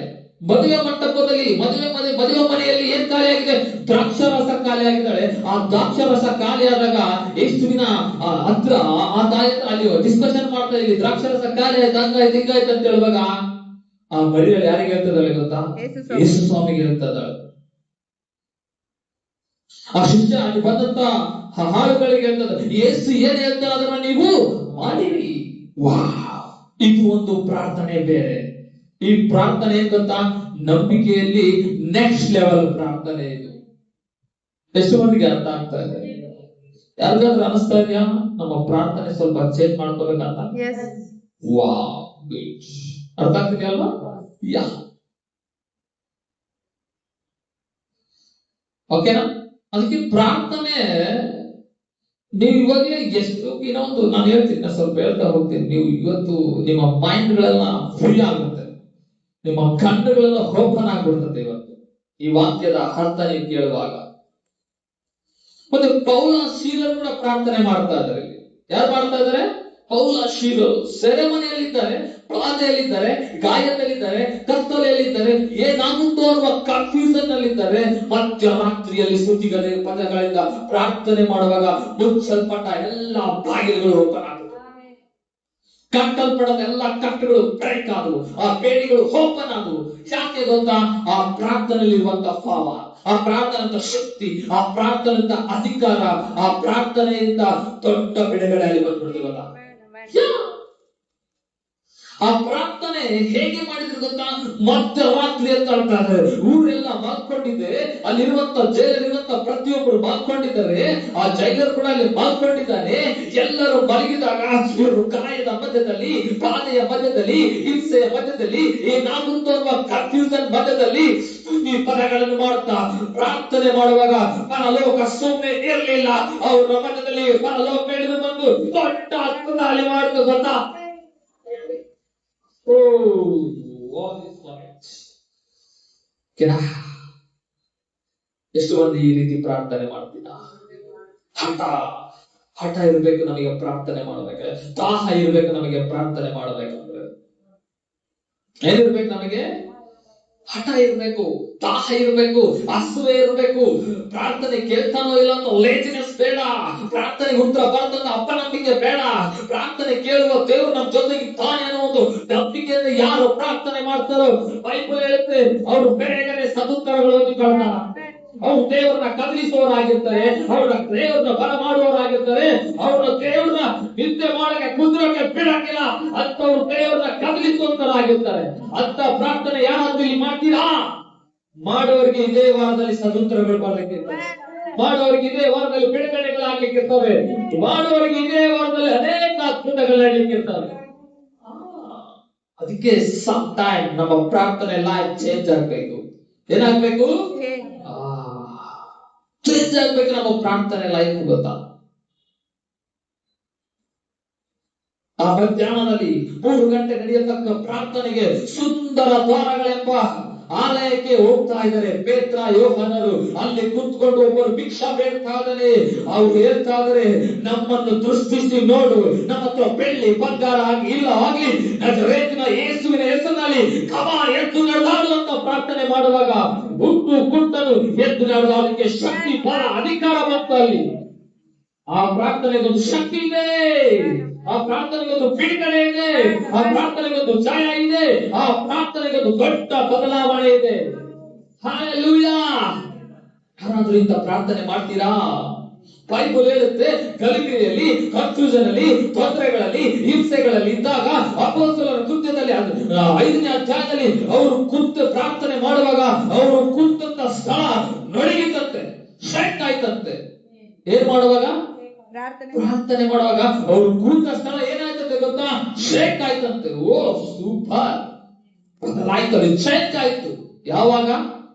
ಮದುವೆ ಮಂಟಪದಲ್ಲಿ ಮದುವೆ ಮನೆಯಲ್ಲಿ ಏನ್ ಖಾಲಿಯಾಗಿದೆ? ದ್ರಾಕ್ಷಾರಸ ಖಾಲಿಯಾಗಿದ್ದಾಳೆ. ಆ ದ್ರಾಕ್ಷಾರಸ ಖಾಲಿಯಾದಾಗ ಯೇಸುವಿನ ಹತ್ರ ಆ ತಾಯಿ ಅಲ್ಲಿ ಡಿಸ್ಕಷನ್ ಮಾಡ್ತಾ ಇಲ್ಲಿ, ದ್ರಾಕ್ಷಾರಸ ಖಾಲಿ ಆಯ್ತು, ಹಂಗಾಯ್ತು ಹಿಂಗಾಯ್ತು ಅಂತ ಹೇಳುವಾಗ ಆ ಮರಿಯಾಳು ಯಾರಿಗೆ ಹೇಳ್ತದಾಳೆ ಗೊತ್ತಾ? ಯೇಸು ಸ್ವಾಮಿಗೆ ಹೇಳ್ತದಾಳೆ. ಆ ಶಿಷ್ಯ ಅಲ್ಲಿ ಬಂದಂತ ಹಾಳುಗಳಿಗೆ ಹೇಳ್ತದ, ಯೇಸು ಏನ್ ಹೇಳ್ತಾ ಅದನ್ನ ನೀವು ಮಾಡಿರಿ. ವಾ, ಇದು ಒಂದು ಪ್ರಾರ್ಥನೆ ಬೇರೆ. ಈ ಪ್ರಾರ್ಥನೆ ಏನ್ ಗೊತ್ತಾ, ನಂಬಿಕೆಯಲ್ಲಿ ನೆಕ್ಸ್ಟ್ ಲೆವೆಲ್ ಪ್ರಾರ್ಥನೆ ಇದು. ಎಷ್ಟು ಮಂದಿಗೆ ಅರ್ಥ ಆಗ್ತಾ ಇದೆ? ಯಾರಿಗಾದ್ರೂ ಅನಿಸ್ತಾ ಇದೆಯಾ ನಮ್ಮ ಪ್ರಾರ್ಥನೆ ಸ್ವಲ್ಪ ಚೇಂಜ್ ಮಾಡ್ಕೋಬೇಕಂತ? Wow, good. ಅರ್ಥ ಆಗ್ತಿದೆಯಲ್ವಾ? ಯಾ, ಓಕೆನಾ? ಅದಕ್ಕೆ ಪ್ರಾರ್ಥನೆ ನೀವು ಇವಾಗಲೇ ಎಷ್ಟು ಇನ್ನೊಂದು ನಾನು ಹೇಳ್ತೀನಿ, ಸ್ವಲ್ಪ ಹೇಳ್ತಾ ಹೋಗ್ತೀನಿ. ನೀವು ಇವತ್ತು ನಿಮ್ಮ ಮೈಂಡ್ ಗಳೆಲ್ಲ ಫ್ರೀ ಆಗುತ್ತೆ, ನಿಮ್ಮ ಕಣ್ಣುಗಳೆಲ್ಲ ಓಪನ್ ಆಗ್ಬಿಡ್ತದೆ ಇವತ್ತು ಈ ವಾಕ್ಯದ ಅರ್ಥ ನೀವು ಕೇಳುವಾಗ. ಮತ್ತೆ ಪೌಲ ಶೀಲರು ಕೂಡ ಪ್ರಾರ್ಥನೆ ಮಾಡ್ತಾ ಇದ್ದಾರೆ. ಯಾರು ಮಾಡ್ತಾ ಇದ್ದಾರೆ? ಪೌಲ ಶೀಲರು ಸೆರೆಮನೆಯಲ್ಲಿದ್ದಾರೆ, ಬಾಧೆಯಲ್ಲಿದ್ದಾರೆ, ಗಾಯದಲ್ಲಿದ್ದಾರೆ, ಕತ್ತಲೆಯಲ್ಲಿದ್ದಾರೆ, ಏನಾಗುತ್ತೋ ಅನ್ನುವ ಕನ್ಫ್ಯೂಷನ್ ನಲ್ಲಿದ್ದಾರೆ. ಮಧ್ಯರಾತ್ರಿಯಲ್ಲಿ ಸ್ತುತಿಗಳೆ ಪದಗಳಿಂದ ಪ್ರಾರ್ಥನೆ ಮಾಡುವಾಗ ಮುಚ್ಚಲ್ಪಟ್ಟ ಎಲ್ಲ ಬಾಗಿಲುಗಳು ಓಪನ್ ಆಗುತ್ತವೆ, ಕಟ್ಟಲ್ಪಡದ ಎಲ್ಲ ಕಟ್ಟುಗಳು ಬ್ರೇಕ್ ಆದವು, ಆ ಬೇಡಿಗಳು ಓಪನ್ ಆದವು. ಯಾಕೆ ಗೊತ್ತಾ? ಆ ಪ್ರಾರ್ಥನೆಯಲ್ಲಿರುವಂತ ಪವರ್, ಆ ಪ್ರಾರ್ಥನೆಯಿಂದ ಶಕ್ತಿ, ಆ ಪ್ರಾರ್ಥನೆಯಿಂದ ಅಧಿಕಾರ, ಆ ಪ್ರಾರ್ಥನೆಯಿಂದ ದೊಡ್ಡ ಬಿಡುಗಡೆ ಅಲ್ಲಿ ಬಂದ್ಬಿಡ್ತು ಗೊತ್ತಾ? ಆ ಪ್ರಾರ್ಥನೆ ಹೇಗೆ ಮಾಡಿದ್ರು ಗೊತ್ತಾ? ಮಧ್ಯರಾತ್ರಿ ಅಂತ ಹೇಳ್ತಾರೆ. ಊರೆಲ್ಲ ಮಲ್ಕೊಂಡಿದೆ, ಅಲ್ಲಿರುವಂತ ಜೈಲಲ್ಲಿರುವಂತ ಪ್ರತಿಯೊಬ್ಬರು ಮಲ್ಕೊಂಡಿದ್ದಾರೆ, ಆ ಜೈಲರು ಕೂಡ ಅಲ್ಲಿ ಮಲ್ಕೊಂಡಿದ್ದಾನೆ. ಎಲ್ಲರೂ ಮಲಗಿದಾಗ ಇವರು ಗಾಯದ ಮಧ್ಯದಲ್ಲಿ, ಬಾಧೆಯ ಮಧ್ಯದಲ್ಲಿ, ಹಿಂಸೆಯ ಮಧ್ಯದಲ್ಲಿ, ಏನಾಗುತ್ತೋ ಅನ್ನುವ ಕನ್ಫ್ಯೂಷನ್ ಮಧ್ಯದಲ್ಲಿ ಈ ಪದಗಳನ್ನು ಮಾಡುತ್ತಾ ಪ್ರಾರ್ಥನೆ ಮಾಡುವಾಗ ಪರಲೋಕ ಸುಮ್ಮನೆ ಇರಲಿಲ್ಲ. ಅವರ ಮಧ್ಯದಲ್ಲಿ ಪರಲೋಕ ಹಿಡಿದು ಬಂದು ದೊಡ್ಡ ಅದ್ಭುತ ಅಲ್ಲಿ ಮಾಡಿದ್ರು ಗೊತ್ತಾ? ಎಷ್ಟು ಮಂದಿ ಈ ರೀತಿ ಪ್ರಾರ್ಥನೆ ಮಾಡ್ತೀರಾ? ಹಠ ಇರಬೇಕು ನಮಗೆ ಪ್ರಾರ್ಥನೆ ಮಾಡಬೇಕಾದ್ರೆ, ದಾಹ ಇರಬೇಕು ನಮಗೆ ಪ್ರಾರ್ಥನೆ ಮಾಡಬೇಕಂದ್ರೆ. ಏನಿರ್ಬೇಕು ನಮಗೆ? ಹಠ ಇರಬೇಕು, ದಾಹ ಇರಬೇಕು, ಹಸುವೆ ಇರಬೇಕು. ಪ್ರಾರ್ಥನೆ ಕೇಳ್ತಾನೋ ಇಲ್ಲ ಅಂತ ಲೇಜಿನೆಸ್ ಬೇಡ, ಪ್ರಾರ್ಥನೆಗೆ ಉತ್ತರ ಬರ್ತಂತ ಅಪನಂಬಿಕೆ ಬೇಡ. ಪ್ರಾರ್ಥನೆ ಕೇಳುವ ದೇವರು ನಮ್ಮ ಜೊತೆಗೆ ಇದ್ದಾನೆ ಅನ್ನೋ ಒಂದು ನಂಬಿಕೆಯಿಂದ ಯಾರು ಪ್ರಾರ್ಥನೆ ಮಾಡ್ತಾರೋ, ಬೈಬಲ್ ಹೇಳುತ್ತೆ ಅವರು ಬೇಗನೆ ಸದುತ್ತರಗಳನ್ನು ಕಾಣ್ತಾರೆ. ಅವರು ದೇವರನ್ನ ಕದಲಿಸುವವರಾಗಿರ್ತಾರೆ, ಅವರ ದೇವರನ್ನ ಬರ ಮಾಡುವವರಾಗಿರ್ತಾರೆ, ಅವರ ದೇವರನ್ನ ನಿದ್ದೆ ಮಾಡಕ್ಕೆ ಕುದುರಕ್ಕೆ ಬಿಡಕ್ಕಿಲ್ಲ ಅಂತವ್ರು ದೇವರನ್ನ ಕದಲಿಸುವಂತರಾಗಿರ್ತಾರೆ. ಅಂತ ಪ್ರಾರ್ಥನೆ ಯಾರಾದ್ರೂ ಇಲ್ಲಿ ಮಾಡ್ತೀರಾ? ಮಾಡೋರಿಗೆ ಇದೇ ವಾರದಲ್ಲಿ ಸದುತ್ತರಗಳು ಬರ್ಲಿಕ್ಕಿರ್ತವೆ, ಮಾಡೋರಿಗೆ ಇದೇ ವಾರದಲ್ಲಿ ಬಿಡುಗಡೆಗಳಾಗ್ಲಿಕ್ಕಿರ್ತವೆ, ಮಾಡೋರಿಗೆ ಇದೇ ವಾರದಲ್ಲಿ ಅನೇಕ ಅದ್ಭುತಗಳು ನಡೀಲಿಕ್ಕಿರ್ತವೆ. ಅದಕ್ಕೆ ಸಮ್ ಟೈಮ್ ನಮ್ಮ ಪ್ರಾರ್ಥನೆ ಲೈಫ್ ಚೇಂಜ್ ಆಗ್ಬೇಕು. ಏನಾಗ್ಬೇಕು? ಚೇಂಜ್ ಆಗ್ಬೇಕು ನಮ್ಮ ಪ್ರಾರ್ಥನೆ ಲೈಫ್. ಗೊತ್ತಾ? ಆ ಮಧ್ಯಾಹ್ನದಲ್ಲಿ 3 ಗಂಟೆ ನಡೆಯತಕ್ಕ ಪ್ರಾರ್ಥನೆಗೆ ಸುಂದರ ದ್ವಾರಗಳೆಂಬ ಆಲಯಕ್ಕೆ ಹೋಗ್ತಾ ಇದ್ದಾರೆ ಪೇತ್ರ ಯೋಹಾನರು. ಅಲ್ಲಿ ಕುತ್ಕೊಂಡು ಒಬ್ಬರು ಭಿಕ್ಷಾ ಬೇಡ್ತಾ ಇದ್ದಾನೆ. ಅವ್ರು ಹೇಳ್ತಾ ಇದಾರೆ, ನಮ್ಮನ್ನು ದೃಷ್ಟಿಸಿ ನೋಡು, ನಮ್ಮ ಹತ್ರ ಬೆಳ್ಳಿ ಬಂಗಾರ ಇಲ್ಲ ಆಗ್ಲಿ, ನಜರೇತಿನ ಯೇಸುವಿನ ಹೆಸರಿನಲ್ಲಿ ಕಮಾನ್ ಎದ್ದು ನಡೆದಾಡು ಅಂತ ಪ್ರಾರ್ಥನೆ ಮಾಡುವಾಗ ಹುಟ್ಟು ಕುಂಟನು ಎದ್ದು ನಡೆದಾಡಲಿಕ್ಕೆ ಶಕ್ತಿ, ಬಲ, ಅಧಿಕಾರ ಬಂತು ಅಲ್ಲಿ. ಆ ಪ್ರಾರ್ಥನೆಗೊಂದು ಶಕ್ತಿ ಇದೆ, ಆ ಪ್ರಾರ್ಥನೆಗೊಂದು ಬಿಡುಗಡೆ ಇದೆ, ಆ ಪ್ರಾರ್ಥನೆಗೊಂದು ಜಯ ಇದೆ, ಆ ಪ್ರಾರ್ಥನೆಗೊಂದು ದೊಡ್ಡ ಬದಲಾವಣೆ ಇದೆ. ಹಲ್ಲೆಲೂಯಾ! ಯಾರಾದ್ರೂ ಇಂಥ ಪ್ರಾರ್ಥನೆ ಮಾಡ್ತೀರಾ? ಬೈಬಲ್ ಹೇಳುತ್ತೆ ಗಲಿಲೆಯಲ್ಲಿ ಕನ್ಫ್ಯೂಷನ್ ಅಲ್ಲಿ, ತೊಂದರೆಗಳಲ್ಲಿ, ಹಿಂಸೆಗಳಲ್ಲಿ ಇದ್ದಾಗ ಅಪೊಸ್ತಲರ ಕೃತ್ಯದಲ್ಲಿ 5ನೇ ಅಧ್ಯಾಯದಲ್ಲಿ ಅವರು ಕುಂತು ಪ್ರಾರ್ಥನೆ ಮಾಡುವಾಗ ಅವರು ಕುಂತಂತ ಸ್ಥಳ ನಡುಗಿತಂತೆ, ಶೇಕ್ ಆಯ್ತಂತೆ. ಏನ್ ಮಾಡುವಾಗ? ಪ್ರಾರ್ಥನೆ ಮಾಡುವಾಗ ಅವರು ಕೂತ ಸ್ಥಳ ಏನಾಯ್ತಂತೆ ಗೊತ್ತಾ? ಶೇಕ್ ಆಯ್ತಂತೆ. ಓ ಸೂಪರ್! ಬದಲಾಯ್ತು, ಚೇಂಜ್ ಆಯ್ತು. ಯಾವಾಗ?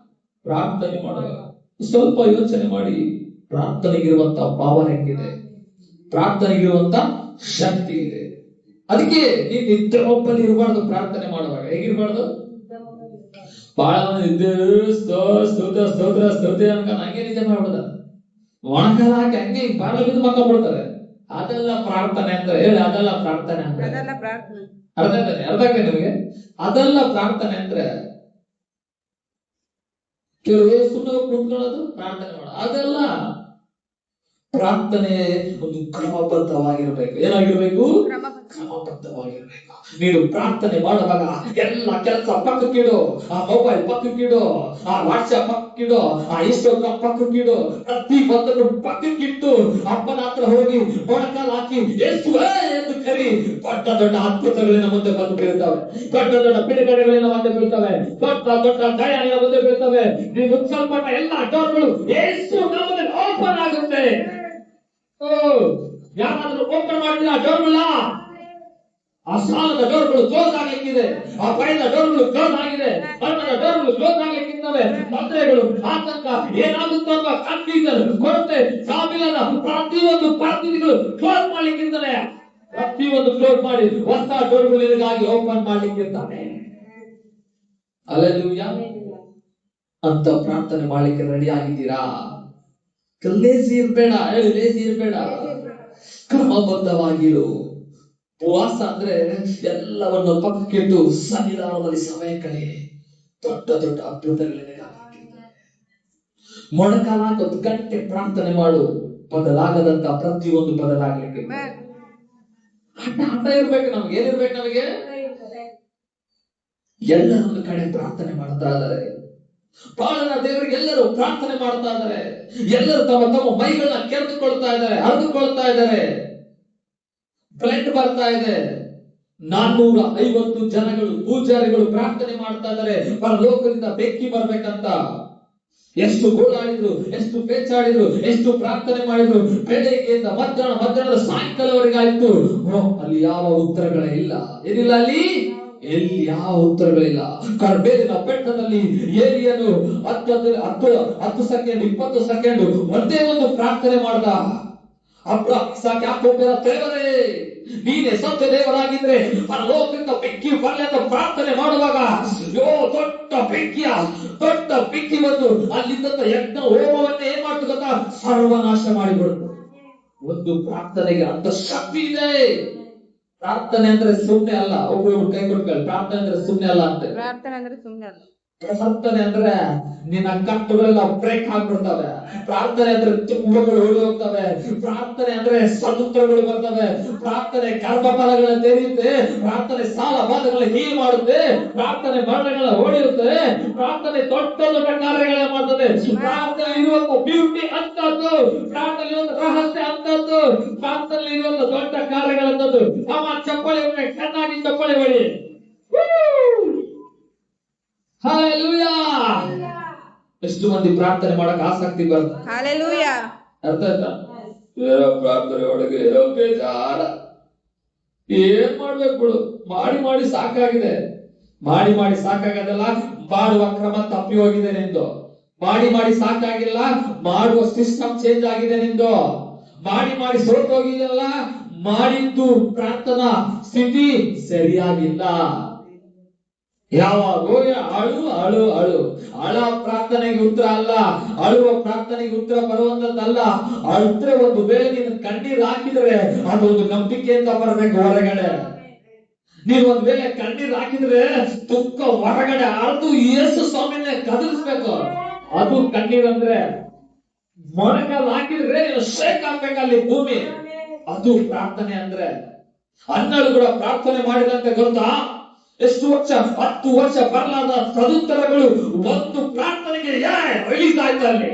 ಪ್ರಾರ್ಥನೆ ಮಾಡುವಾಗ. ಸ್ವಲ್ಪ ಯೋಚನೆ ಮಾಡಿ, ಪ್ರಾರ್ಥನೆಗಿರುವಂತ ಪವರ್ ಹೆಂಗಿದೆ, ಪ್ರಾರ್ಥನೆಗಿರುವಂತ ಶಕ್ತಿ ಇದೆ. ಅದಕ್ಕೆ ಈ ನಿದ್ದೆ ಒಪ್ಪಲ್ಲಿ ಇರಬಾರ್ದು. ಪ್ರಾರ್ಥನೆ ಮಾಡುವಾಗ ಹೇಗಿರ್ಬಾರ್ದು? ಬಹಳ ಮಂದಿ ಸ್ತೋತ್ರ ಸ್ತೋತ್ರ ಸ್ತೋತ್ರ ಅನ್ಕ ಹಂಗೆ ನಿದ್ದೆ ಮಾಡ್ಬಿಡ್ದ, ಒಣಕಾಲ ಹಾಕಿ ಹಂಗೆ ಬಾಳ ಬಿದ್ದು ಮಕ್ಕೊಂಡ್ಬಿಡ್ತಾರೆ. ಅದೆಲ್ಲ ಪ್ರಾರ್ಥನೆ ಅಂತ ಹೇಳಿ, ಅದೆಲ್ಲ ಪ್ರಾರ್ಥನೆ ಅಂದ್ರೆ ಅರ್ಥ ಆಗ್ತದೆ ನಿಮಗೆ? ಅದೆಲ್ಲ ಪ್ರಾರ್ಥನೆ ಅಂದ್ರೆ ಕೆಲವು ಸುಮ್ಮನೆ ಕುಂತ್ಕೊಳ್ಳೋದು ಪ್ರಾರ್ಥನೆ ಮಾಡೋದು, ಅದೆಲ್ಲ ಪ್ರಾರ್ಥನೆ ಒಂದು ಕ್ರಮಬದ್ಧವಾಗಿರ್ಬೇಕು. ಏನಾಗಿರ್ಬೇಕು? ಕ್ರಮಬದ್ಧವಾಗಿರ್ಬೇಕು. ನೀನು ಪ್ರಾರ್ಥನೆ ಮಾಡುವಾಗ ಎಲ್ಲ ಕೆಲಸ ಪಕ್ಕಕ್ಕಿಡು, ಆ ಮೊಬೈಲ್ ಪಕ್ಕಕ್ಕಿಡು, ಆ ವಾಟ್ಸ್ಆಪ್ ಪಕ್ಕಕ್ಕಿಡು, ಆ ಇನ್ಸ್ಟಾಗ್ರಾಮ್ ಪಕ್ಕಕ್ಕಿಡು, ಪ್ರತಿ ಒಂದನ್ನು ಪಕ್ಕಕ್ಕಿಟ್ಟು ಅಪ್ಪನ ಹತ್ರ ಹೋಗಿ ಮೊಣಕಾಲು ಹಾಕಿ ಯೇಸುವೇ ಎಂದು ಕರಿ. ದೊಡ್ಡ ದೊಡ್ಡ ಅದ್ಭುತಗಳಿನ ಮುಂದೆ ಬಂದು ಬೀಳ್ತವೆ, ದೊಡ್ಡ ದೊಡ್ಡ ಬಿಡುಗಡೆಗಳಿನ ಮುಂದೆ ಬೀಳ್ತವೆ, ದೊಡ್ಡ ದೊಡ್ಡ ಜಯಗಳ ಮುಂದೆ ಬೀಳ್ತವೆ. ನೀವು ಮುಚ್ಚಲ್ಪಟ್ಟ ಎಲ್ಲ ಡೋರ್ಗಳು ಯೇಸು ನಾಮದಲ್ಲಿ ಓಪನ್ ಆಗುತ್ತೆ. ಯಾರಾದ್ರೂ ಓಪನ್ ಮಾಡಿದ್ರೆ ಆ ಡೋರ್ಗಳ, ಆ ಸಾಲದ ಡೋರ್ಗಳು ಕ್ಲೋಸ್ ಆಗಲಿಕ್ಕಿದೆ, ಆ ಭಯದ ಡೋರ್ಗಳು ಕ್ಲೋಸ್ ಆಗಿದೆ, ಮರಣದ ಡೋರ್ಗಳು ಕ್ಲೋಸ್ ಆಗಲಿಕ್ಕಿದ್ದಾವೆ. ತೊಂದರೆಗಳು, ಆತಂಕ, ಏನಾಗುತ್ತೋ ಅನ್ನೋ ಕನ್ಫ್ಯೂಷನ್, ಕೊರತೆ, ಸಾವಿಲ್ಲದ ಪ್ರತಿಯೊಂದು ಪರಿಸ್ಥಿತಿಗಳು ಕ್ಲೋಸ್ ಮಾಡ್ಲಿಕ್ಕಿದ್ದಾನೆ. ಪ್ರತಿಯೊಂದು ಕ್ಲೋಸ್ ಮಾಡಿ ಹೊಸ ಡೋರ್ಗಳು ನಿನಗಾಗಿ ಓಪನ್ ಮಾಡ್ಲಿಕ್ಕಿದ್ದಾನೆ. ಹಲ್ಲೆಲೂಯಾ. ಅಂತ ಪ್ರಾರ್ಥನೆ ಮಾಡ್ಲಿಕ್ಕೆ ರೆಡಿ ಆಗಿದ್ದೀರಾ? ಲೇಜಿ ಇರ್ಬೇಡ, ಹೇಳಿ ಲೇಜಿ ಇರ್ಬೇಡ, ಕ್ರಮಬದ್ಧವಾಗಿರು. ಉಪವಾಸ ಅಂದ್ರೆ ಎಲ್ಲವನ್ನು ಪಕ್ಕಕ್ಕಿಟ್ಟು ಸನ್ನಿಧಾನದಲ್ಲಿ ಸಮಯ ಕಳೆ. ದೊಡ್ಡ ದೊಡ್ಡ ಅದ್ಭುತಗಳಿವೆ. ಮೊಣಕಾಲಾಗ 1 ಗಂಟೆ ಪ್ರಾರ್ಥನೆ ಮಾಡು, ಬದಲಾಗದಂತ ಪ್ರತಿಯೊಂದು ಬದಲಾಗಲಿಕ್ಕೆ ಹಠ ಇರ್ಬೇಕು. ನಮ್ಗೆ ಏನಿರ್ಬೇಕು? ನಮಗೆ ಎಲ್ಲರೊಂದು ಕಡೆ ಪ್ರಾರ್ಥನೆ ಮಾಡ್ತಾ ಇದ್ದಾರೆ. ಬಾಳನ ದೇವರಿಗೆ ಎಲ್ಲರೂ ಪ್ರಾರ್ಥನೆ ಮಾಡ್ತಾ ಇದ್ದಾರೆ. ಎಲ್ಲರೂ ತಮ್ಮ ತಮ್ಮ ಮೈಗಳನ್ನ ಕೆರೆದುಕೊಳ್ತಾ ಇದ್ದಾರೆ, ಹರಿದುಕೊಳ್ತಾ ಇದ್ದಾರೆ. ಬ್ಲಡ್ ಬರ್ತಾ ಇದೆ. 450 ಜನಗಳು, ಪೂಜಾರಿಗಳು ಪ್ರಾರ್ಥನೆ ಮಾಡ್ತಾ ಇದ್ದಾರೆ ಪರಲೋಕದಿಂದ ಬೆಂಕಿ ಬರ್ಬೇಕಂತ. ಎಷ್ಟು ಗೋಳಾಡಿದ್ರು, ಎಷ್ಟು ಪೇಚಾಡಿದ್ರು, ಎಷ್ಟು ಪ್ರಾರ್ಥನೆ ಮಾಡಿದ್ರು. ಬೆಳಗ್ಗೆಯಿಂದ ಮಧ್ಯಾಹ್ನದ ಸಾಯಂಕಾಲವರೆಗಾಯ್ತು. ಅಲ್ಲಿ ಯಾವ ಉತ್ತರಗಳೇ ಇಲ್ಲ. ಏನಿಲ್ಲ ಅಲ್ಲಿ? ಎಲ್ಲಿ ಯಾವ ಉತ್ತರಗಳಿಲ್ಲ. ಕರ್ಬೇಲಿನ ಬೆಟ್ಟದಲ್ಲಿ ಏಲಿಯನು 10 ಸೆಕೆಂಡ್ 20 ಸೆಕೆಂಡ್ ಒಂದೇ ಒಂದು ಪ್ರಾರ್ಥನೆ ಮಾಡ್ದ. ದೇವರೇ, ನೀನೇ ಸತ್ಯ ದೇವರಾಗಿದ್ರೆ ಪರಲೋಕದಿಂದ ಬೆಂಕಿ ಬರಲಿ ಅಂತ ಪ್ರಾರ್ಥನೆ ಮಾಡುವಾಗ ದೊಡ್ಡ ಬೆಂಕಿ ಬಂದು ಅಲ್ಲಿದ್ದ ಯಜ್ಞ ಹೋಮವನ್ನೇ ಏನ್ ಮಾಡ್ತು ಗೊತ್ತಾ? ಸರ್ವನಾಶ ಮಾಡಿಬಿಡುದು. ಒಂದು ಪ್ರಾರ್ಥನೆಗೆ ಅಂತ ಶಕ್ತಿ ಇದೆ. ಪ್ರಾರ್ಥನೆ ಅಂದ್ರೆ ಸುಮ್ನೆ ಅಲ್ಲ. ಒಬ್ಬೊಬ್ರು ಕೈ ಕೊಟ್ಕೊಳ್ಳಿ. ಪ್ರಾರ್ಥನೆ ಅಂದ್ರೆ ಸುಮ್ನೆ ಅಲ್ಲ ಅಂತ. ಪ್ರಾರ್ಥನೆ ಅಂದ್ರೆ ಸುಮ್ನೆ ಅಲ್ಲ. ಪ್ರಾರ್ಥನೆ ಅಂದ್ರೆ ನಿನ್ನ ಕಟ್ಟುಗಳೆಲ್ಲ ಬ್ರೇಕ್ ಆಗ್ಬಿಡ್ತವೆ. ಪ್ರಾರ್ಥನೆ ಅಂದ್ರೆ ತುಂಬಗಳು ಓಡಿ ಹೋಗ್ತವೆ. ಪ್ರಾರ್ಥನೆ ಅಂದ್ರೆ ಸದುತ್ತರಗಳು ಬರ್ತವೆ. ಪ್ರಾರ್ಥನೆ ಗರ್ಭಫಲಗಳನ್ನ ತೆರೆಯುತ್ತೆ. ಪ್ರಾರ್ಥನೆ ಸಾಲ ಬಾಧಗಳನ್ನ ಹೀಲ್ ಮಾಡುತ್ತೆ. ಪ್ರಾರ್ಥನೆ ಮರಣಗಳನ್ನ ಹೊಡೆಯುತ್ತೆ. ಪ್ರಾರ್ಥನೆ ದೊಡ್ಡ ದೊಡ್ಡ ಕಾರ್ಯಗಳನ್ನ ಮಾಡ್ತದೆ. ಪ್ರಾರ್ಥನೆ ಇರುವಂತ ಬ್ಯೂಟಿ ಅಂತದ್ದು, ಪ್ರಾರ್ಥನೆ ಇರುವಂತ ರಹಸ್ಯ ಅಂತದ್ದು, ಪ್ರಾರ್ಥನೆ ಇರುವಂತ ದೊಡ್ಡ ಕಾರ್ಯಗಳಂತದ್ದು. ಅಮ್ಮ ಚಪ್ಪಳಿ ಚೆನ್ನಾಗಿ ಚಪ್ಪಳಿ ಹೊಡಿ. ಹಲ್ಲೆಲೂಯಾ. ಎಷ್ಟು ಮಂದಿ ಪ್ರಾರ್ಥನೆ ಮಾಡಕ್ ಆಸಕ್ತಿ ಬರ್ತದೆ? ಹಲ್ಲೆಲೂಯಾ. ಅರ್ಥ ಆಯ್ತಾ? ಏನೋ ಪ್ರಾರ್ಥನೆ ಒಳಗೆ ಏನೋ ಬೇಜಾರ. ಏನ್ ಮಾಡ್ಬೇಕು ಬಿಡು, ಮಾಡಿ ಸಾಕಾಗಿದೆ. ಮಾಡಿ ಸಾಕಾಗದಲ್ಲ. ಮಾಡುವ ಕ್ರಮ ತಪ್ಪಿ ಹೋಗಿದೆ ನಿಂದು. ಮಾಡಿ ಸಾಕಾಗಿಲ್ಲ. ಮಾಡುವ ಸಿಸ್ಟಮ್ ಚೇಂಜ್ ಆಗಿದೆ ನಿಂದು. ಮಾಡಿ ಸೋತೋಗಿದಲ್ಲ. ಮಾಡಿದ್ದು ಪ್ರಾರ್ಥನಾ ಸ್ಥಿತಿ ಸರಿಯಾಗಿಲ್ಲ. ಯಾವಾಗೋ ಅಳು ಅಳ ಪ್ರಾರ್ಥನೆಗೆ ಉತ್ತರ ಅಲ್ಲ. ಅಳುವ ಪ್ರಾರ್ಥನೆಗೆ ಉತ್ತರ ಬರುವಂತದ್ದಲ್ಲ. ಅಳ್ತ್ರೆ ಒಂದು ವೇಳೆ ನೀನು ಕಣ್ಣೀರು ಹಾಕಿದ್ರೆ ಅದೊಂದು ನಂಬಿಕೆಯಿಂದ ಬರಬೇಕು ಹೊರಗಡೆ. ನೀವು ಒಂದ್ ವೇಳೆ ಕಣ್ಣೀರು ಹಾಕಿದ್ರೆ ದುಃಖ ಹೊರಗಡೆ ಅಳ್ದು ಯೇಸು ಸ್ವಾಮಿನೇ ಕದಲಿಸ್ಬೇಕು. ಅದು ಕಣ್ಣೀರು ಅಂದ್ರೆ. ಮೊಣಕಾಲು ಹಾಕಿದ್ರೆ ಶೇಕ್ ಆಗ್ಬೇಕಲ್ಲಿ ಭೂಮಿ. ಅದು ಪ್ರಾರ್ಥನೆ ಅಂದ್ರೆ. ಅನ್ನಳು ಕೂಡ ಪ್ರಾರ್ಥನೆ ಮಾಡಿದಂತೆ ಗೊತ್ತಾ? ಎಷ್ಟು ವರ್ಷ? 10 ವರ್ಷ ಬರಲಾದ ಸದುತ್ತರಗಳು ಒಂದು ಪ್ರಾರ್ಥನೆಗೆ ರಿಲೀಸ್ ಆಯ್ತು. ಅಲ್ಲಿ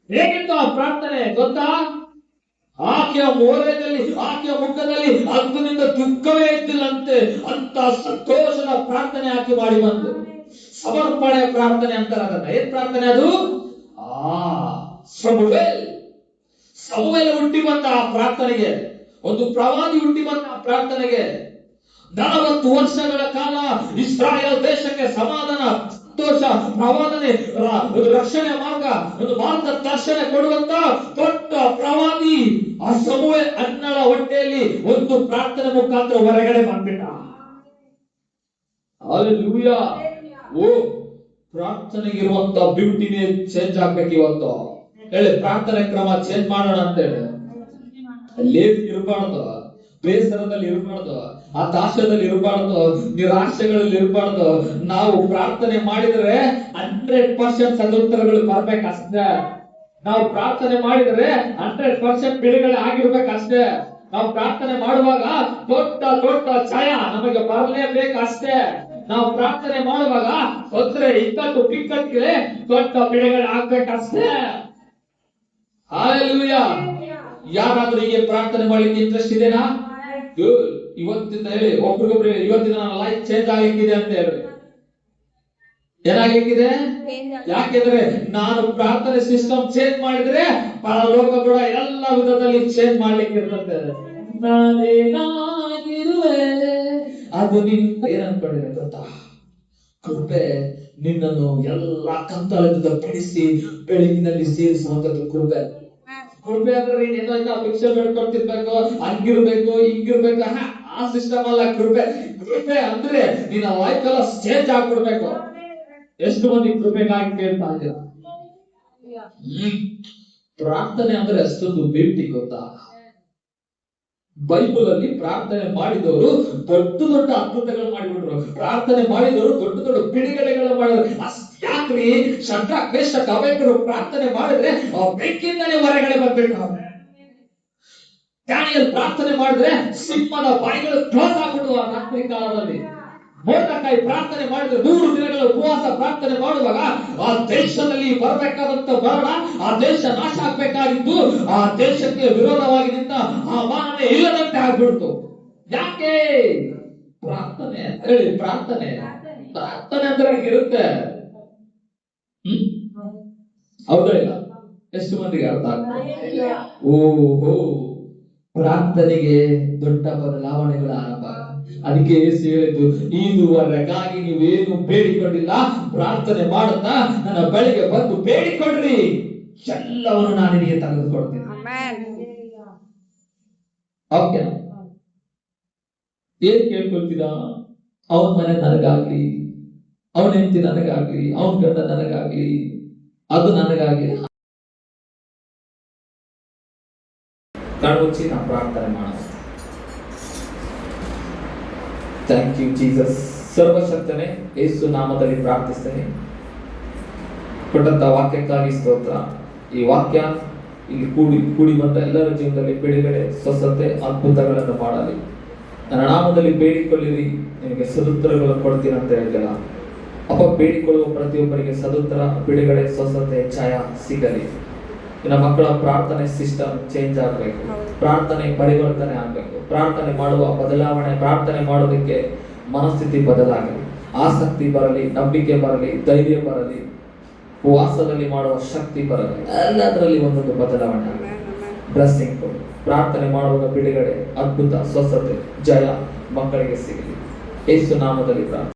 ಹೇಗಿತ್ತು ಆ ಪ್ರಾರ್ಥನೆ ಗೊತ್ತಾ? ಆಕೆಯ ಮೋರೆಯಲ್ಲಿ, ಆಕೆಯ ಮುಖದಲ್ಲಿ ಅಂದಿನಿಂದ ದುಃಖವೇ ಇದ್ದಿಲ್ಲಂತೆ. ಅಂತ ಸಂತೋಷದ ಪ್ರಾರ್ಥನೆ ಆಕೆ ಮಾಡಿ ಬಂತು. ಸಮರ್ಪಣೆಯ ಪ್ರಾರ್ಥನೆ ಅಂತಾರೆ ಅದನ್ನ. ಏನ್ ಪ್ರಾರ್ಥನೆ ಅದು? ಸಮುವೇಲ ಹುಟ್ಟಿ ಬಂದ ಆ ಪ್ರಾರ್ಥನೆಗೆ. ಒಂದು ಪ್ರವಾದಿ ಹುಟ್ಟಿ ಬಂದ ಆ ಪ್ರಾರ್ಥನೆಗೆ. 40 ವರ್ಷಗಳ ಕಾಲ ಇಸ್ರಾಯೇಲ್ ದೇಶಕ್ಕೆ ಸಮಾಧಾನ, ಸಂತೋಷ, ಪ್ರವಾದನೆ, ರಕ್ಷಣೆ ಮಾರ್ಗ, ಒಂದು ಮಾರ್ಗದರ್ಶನ ಕೊಡುವಂತ ದೊಡ್ಡ ಪ್ರವಾದಿ ಆ ಸಮುವೇಲ್ ಅನ್ನಳ ಹೊಟ್ಟೆಯಲ್ಲಿ ಒಂದು ಪ್ರಾರ್ಥನೆ ಮುಖಾಂತರ ಹೊರಗಡೆ ಬಂದ್ಬಿಟ್ಟ. ಹಲ್ಲೆಲೂಯಾ. ಪ್ರಾರ್ಥನೆಗಿರುವಂತ ಬ್ಯೂಟಿನೇ ಚೇಂಜ್ ಆಗ್ಬೇಕು ಇವತ್ತು. ಹೇಳಿ, ಪ್ರಾರ್ಥನೆ ಕ್ರಮ ಚೇಂಜ್ ಮಾಡೋಣ ಅಂತ ಹೇಳಿ. ಲೇಟ್ ಇರಬಾರ್ದು, ಬೇಸರದಲ್ಲಿ ಇರಬಾರ್ದು, ಹತಾಶದಲ್ಲಿ ಇರಬಾರ್ದು, ನಿರಾಶೆಗಳಲ್ಲಿ ಇರಬಾರ್ದು. ನಾವು ಪ್ರಾರ್ಥನೆ ಮಾಡಿದ್ರೆ 100% ಸದುತ್ತರಗಳು ಬರ್ಬೇಕಷ್ಟೇ. ನಾವು ಪ್ರಾರ್ಥನೆ ಮಾಡಿದ್ರೆ 100% ಬಿಡುಗಡೆ ಆಗಿರ್ಬೇಕಷ್ಟೇ. ನಾವು ಪ್ರಾರ್ಥನೆ ಮಾಡುವಾಗ ದೊಡ್ಡ ದೊಡ್ಡ ಜಯ ನಮಗೆ ಬರಲೇಬೇಕಷ್ಟೇ. ನಾವು ಪ್ರಾರ್ಥನೆ ಮಾಡುವಾಗ ತೊಂದರೆ ಇಕ್ಕಟ್ಟು ಬಿಕ್ಕಟ್ಟಿಗೆ ದೊಡ್ಡ ಬಿಡುಗಡೆ ಆಗ್ಬೇಕಷ್ಟೇ. ಹಾಲೆಲೂಯಾ. ಯಾರಾದ್ರೂ ಹೀಗೆ ಪ್ರಾರ್ಥನೆ ಮಾಡ್ಲಿಕ್ಕೆ ಇಂಟ್ರೆಸ್ಟ್ ಇದೆನಾ? ಇವತ್ತಿಂದ ಹೇಳಿ, ಒಬ್ರಿಗೊಬ್ರು ಇವತ್ತಿನ ನನ್ನ ಲೈಫ್ ಚೇಂಜ್ ಆಗ್ಲಿಕ್ಕಿದೆ ಅಂತ ಹೇಳಿ. ಏನಾಗ್ಲಿಕ್ಕಿದೆ? ಯಾಕೆಂದ್ರೆ ನಾನು ಪ್ರಾರ್ಥನೆ ಸಿಸ್ಟಮ್ ಚೇಂಜ್ ಮಾಡಿದ್ರೆ ಪರಲೋಕ ಕೂಡ ಎಲ್ಲ ವಿಧದಲ್ಲಿ ಚೇಂಜ್ ಮಾಡ್ಲಿಕ್ಕೆ ಇರ್ತದೆ. ನಾನೇನಾಗಿರುವೆ ಅದು ನಿನ್ನ ಏನನ್ಕೊಂಡಿದೆ ಗೊತ್ತಾ? ಕೃಪೆ ನಿನ್ನನ್ನು ಎಲ್ಲ ಕಂತಳದಿಂದ ಬಿಡಿಸಿ ಬೆಳಕಿನಲ್ಲಿ ಸೇರಿಸುವಂತದ್ದು ಕೃಪೆ. ಕೃಪೆ ಅಂದ್ರೆ ಏನೋ ಭಿಕ್ಷೆ ಬೇಡ್ಕೊಳ್ತಿರ್ಬೇಕು, ಹಂಗಿರ್ಬೇಕು ಹಿಂಗಿರ್ಬೇಕು, ಆ ಸಿಸ್ಟಮ್ ಅಲ್ಲ ಕೃಪೆ. ಕೃಪೆ ಅಂದ್ರೆ ನಿನ್ನ ಲೈಫ್ ಎಲ್ಲ ಚೇಂಜ್ ಆಗ್ಬಿಡ್ಬೇಕು. ಎಷ್ಟು ಮಂದಿ ಕೃಪೆಗಾಗಿ ಕೇಳ್ತಾ ಇದ್ದೀರಾ? ಪ್ರಾರ್ಥನೆ ಅಂದ್ರೆ ಅಷ್ಟೊಂದು ಬ್ಯೂಟಿ ಗೊತ್ತಾ? ಬೈಬಲ್ ಅಲ್ಲಿ ಪ್ರಾರ್ಥನೆ ಮಾಡಿದವರು ದೊಡ್ಡ ದೊಡ್ಡ ಅದ್ಭುತಗಳು ಮಾಡಿಬಿಟ್ರು. ಪ್ರಾರ್ಥನೆ ಮಾಡಿದವರು ದೊಡ್ಡ ದೊಡ್ಡ ಬಿಡುಗಡೆಗಳು ಮಾಡಿದ್ರು. ಯಾಕ್ರಿ? ಶದ್ರಕ್ ಮೇಷಕ್ ಅಬೇದ್ನೆಗೋರು ಪ್ರಾರ್ಥನೆ ಮಾಡಿದ್ರೆ ಆ ಬೆಂಕಿಯಿಂದಲೇ ಹೊರಗಡೆ ಬಂದ್ಬಿಟ್ರು. ದಾನಿಯೇಲ್ ಪ್ರಾರ್ಥನೆ ಮಾಡಿದ್ರೆ ಸಿಂಹದ ಬಾಯಿಗಳು ಕ್ಲೋಸ್ ಆಗ್ಬಿಡುವ ರಾತ್ರಿ ಕಾಲದಲ್ಲಿ. ಮೊರ್ದೆಕೈ ಪ್ರಾರ್ಥನೆ ಮಾಡಿದ್ರೆ 3 ದಿನಗಳ ಉಪವಾಸ ಪ್ರಾರ್ಥನೆ ಮಾಡುವಾಗ ಆ ದೇಶದಲ್ಲಿ ಬರಬೇಕಾದಂತ ಬರಣ, ಆ ದೇಶ ನಾಶ ಆಗ್ಬೇಕಾಗಿದ್ದು, ಆ ದೇಶಕ್ಕೆ ವಿರೋಧವಾಗಿ ನಿಂತ ಆ ಮಾನವೇ ಇಲ್ಲದಂತೆ ಆಗ್ಬಿಡ್ತು. ಯಾಕೆ? ಪ್ರಾರ್ಥನೆ ಹೇಳಿ. ಪ್ರಾರ್ಥನೆ ಅಂದ್ರೆ ಇರುತ್ತೆ. ಹೌದಾ ಇಲ್ಲ? ಎಷ್ಟು ಮಂದಿಗೆ ಅರ್ಥ ಆಗ್ತದೆ? ಓಹೋ, ಪ್ರಾರ್ಥನೆಗೆ ದೊಡ್ಡ ಬದಲಾವಣೆಗಳ ಆರಂಭ. ಅದಕ್ಕೆ ಯೇಸು ಹೇಳಿದ್ದು, ಇದುವರೆಗಾಗಿ ನೀವೇನು ಬೇಡಿಕೊಂಡಿಲ್ಲ, ಪ್ರಾರ್ಥನೆ ಮಾಡುತ್ತಾ ನನ್ನ ಬಳಿಗೆ ಬಂದು ಬೇಡಿಕೊಳ್ಳ್ರಿ, ಎಲ್ಲವನ್ನು ನಾನು ನಿನಗೆ ತೆಗೆದುಕೊಡ್ತೀನಿ. ಓಕೆ? ಏನ್ ಕೇಳ್ಕೊಳ್ತೀರಾ? ಅವನ ಮನೆ ನನಗಾಗ್ಲಿ, ಅವನ ಹೆಂಡತಿ ನನಗಾಗ್ಲಿ, ಅವನ ಗಂಡ ನನಗಾಗ್ಲಿ, ಅದು ನನಗಾಗ್ಲಿ. ಕಣ್ಮುಚ್ಚಿ ನಾವು ಪ್ರಾರ್ಥನೆ ಮಾಡೋಣ. Thank you Jesus. ಸರ್ವಶಕ್ತನೇ, ಯೇಸು ನಾಮದಲ್ಲಿ ಪ್ರಾರ್ಥಿಸ್ತೇನೆ. ಕೊಟ್ಟಂತ ವಾಕ್ಯಕ್ಕಾಗಿ ಸ್ತೋತ್ರ. ಈ ವಾಕ್ಯ ಇಲ್ಲಿ ಕೂಡಿ ಬಂದ ಎಲ್ಲರ ಜೀವನದಲ್ಲಿ ಬಿಡುಗಡೆ, ಸ್ವಸ್ಥತೆ, ಅದ್ಭುತಗಳನ್ನು ಮಾಡಲಿ. ನನ್ನ ನಾಮದಲ್ಲಿ ಬೇಡಿಕೊಳ್ಳಿರಿ, ನಿಮಗೆ ಸದುತ್ತರಗಳನ್ನು ಕೊಡ್ತೀನಿ ಅಂತ ಹೇಳಿದೆಲ್ಲ ಅಪ್ಪ. ಬೇಡಿಕೊಳ್ಳುವ ಪ್ರತಿಯೊಬ್ಬರಿಗೆ ಸದುತ್ತರ, ಬಿಡುಗಡೆ, ಸ್ವಸ್ಥತೆ, ಜಯ ಸಿಗಲಿ. ನಮ್ಮ ಮಕ್ಕಳ ಪ್ರಾರ್ಥನೆ ಸಿಸ್ಟಮ್ ಚೇಂಜ್ ಆಗಬೇಕು, ಪ್ರಾರ್ಥನೆ ಪರಿವರ್ತನೆ ಆಗಬೇಕು, ಪ್ರಾರ್ಥನೆ ಮಾಡುವ ಬದಲಾವಣೆ, ಪ್ರಾರ್ಥನೆ ಮಾಡೋದಕ್ಕೆ ಮನಸ್ಥಿತಿ ಬದಲಾಗಲಿ, ಆಸಕ್ತಿ ಬರಲಿ, ನಂಬಿಕೆ ಬರಲಿ, ಧೈರ್ಯ ಬರಲಿ, ಉಪವಾಸದಲ್ಲಿ ಮಾಡುವ ಶಕ್ತಿ ಬರಲಿ, ಎಲ್ಲದರಲ್ಲಿ ಒಂದೊಂದು ಬದಲಾವಣೆ ಆಗಲಿ. ಬ್ಲೆಸ್ಸಿಂಗ್ ಕೊಡಿ. ಪ್ರಾರ್ಥನೆ ಮಾಡುವಾಗ ಬಿಡುಗಡೆ, ಅದ್ಭುತ, ಸ್ವಸ್ಥತೆ, ಜಯ ಮಕ್ಕಳಿಗೆ ಸಿಗಲಿ. ಯೇಸು ನಾಮದಲ್ಲಿ ಪ್ರಾರ್ಥನೆ.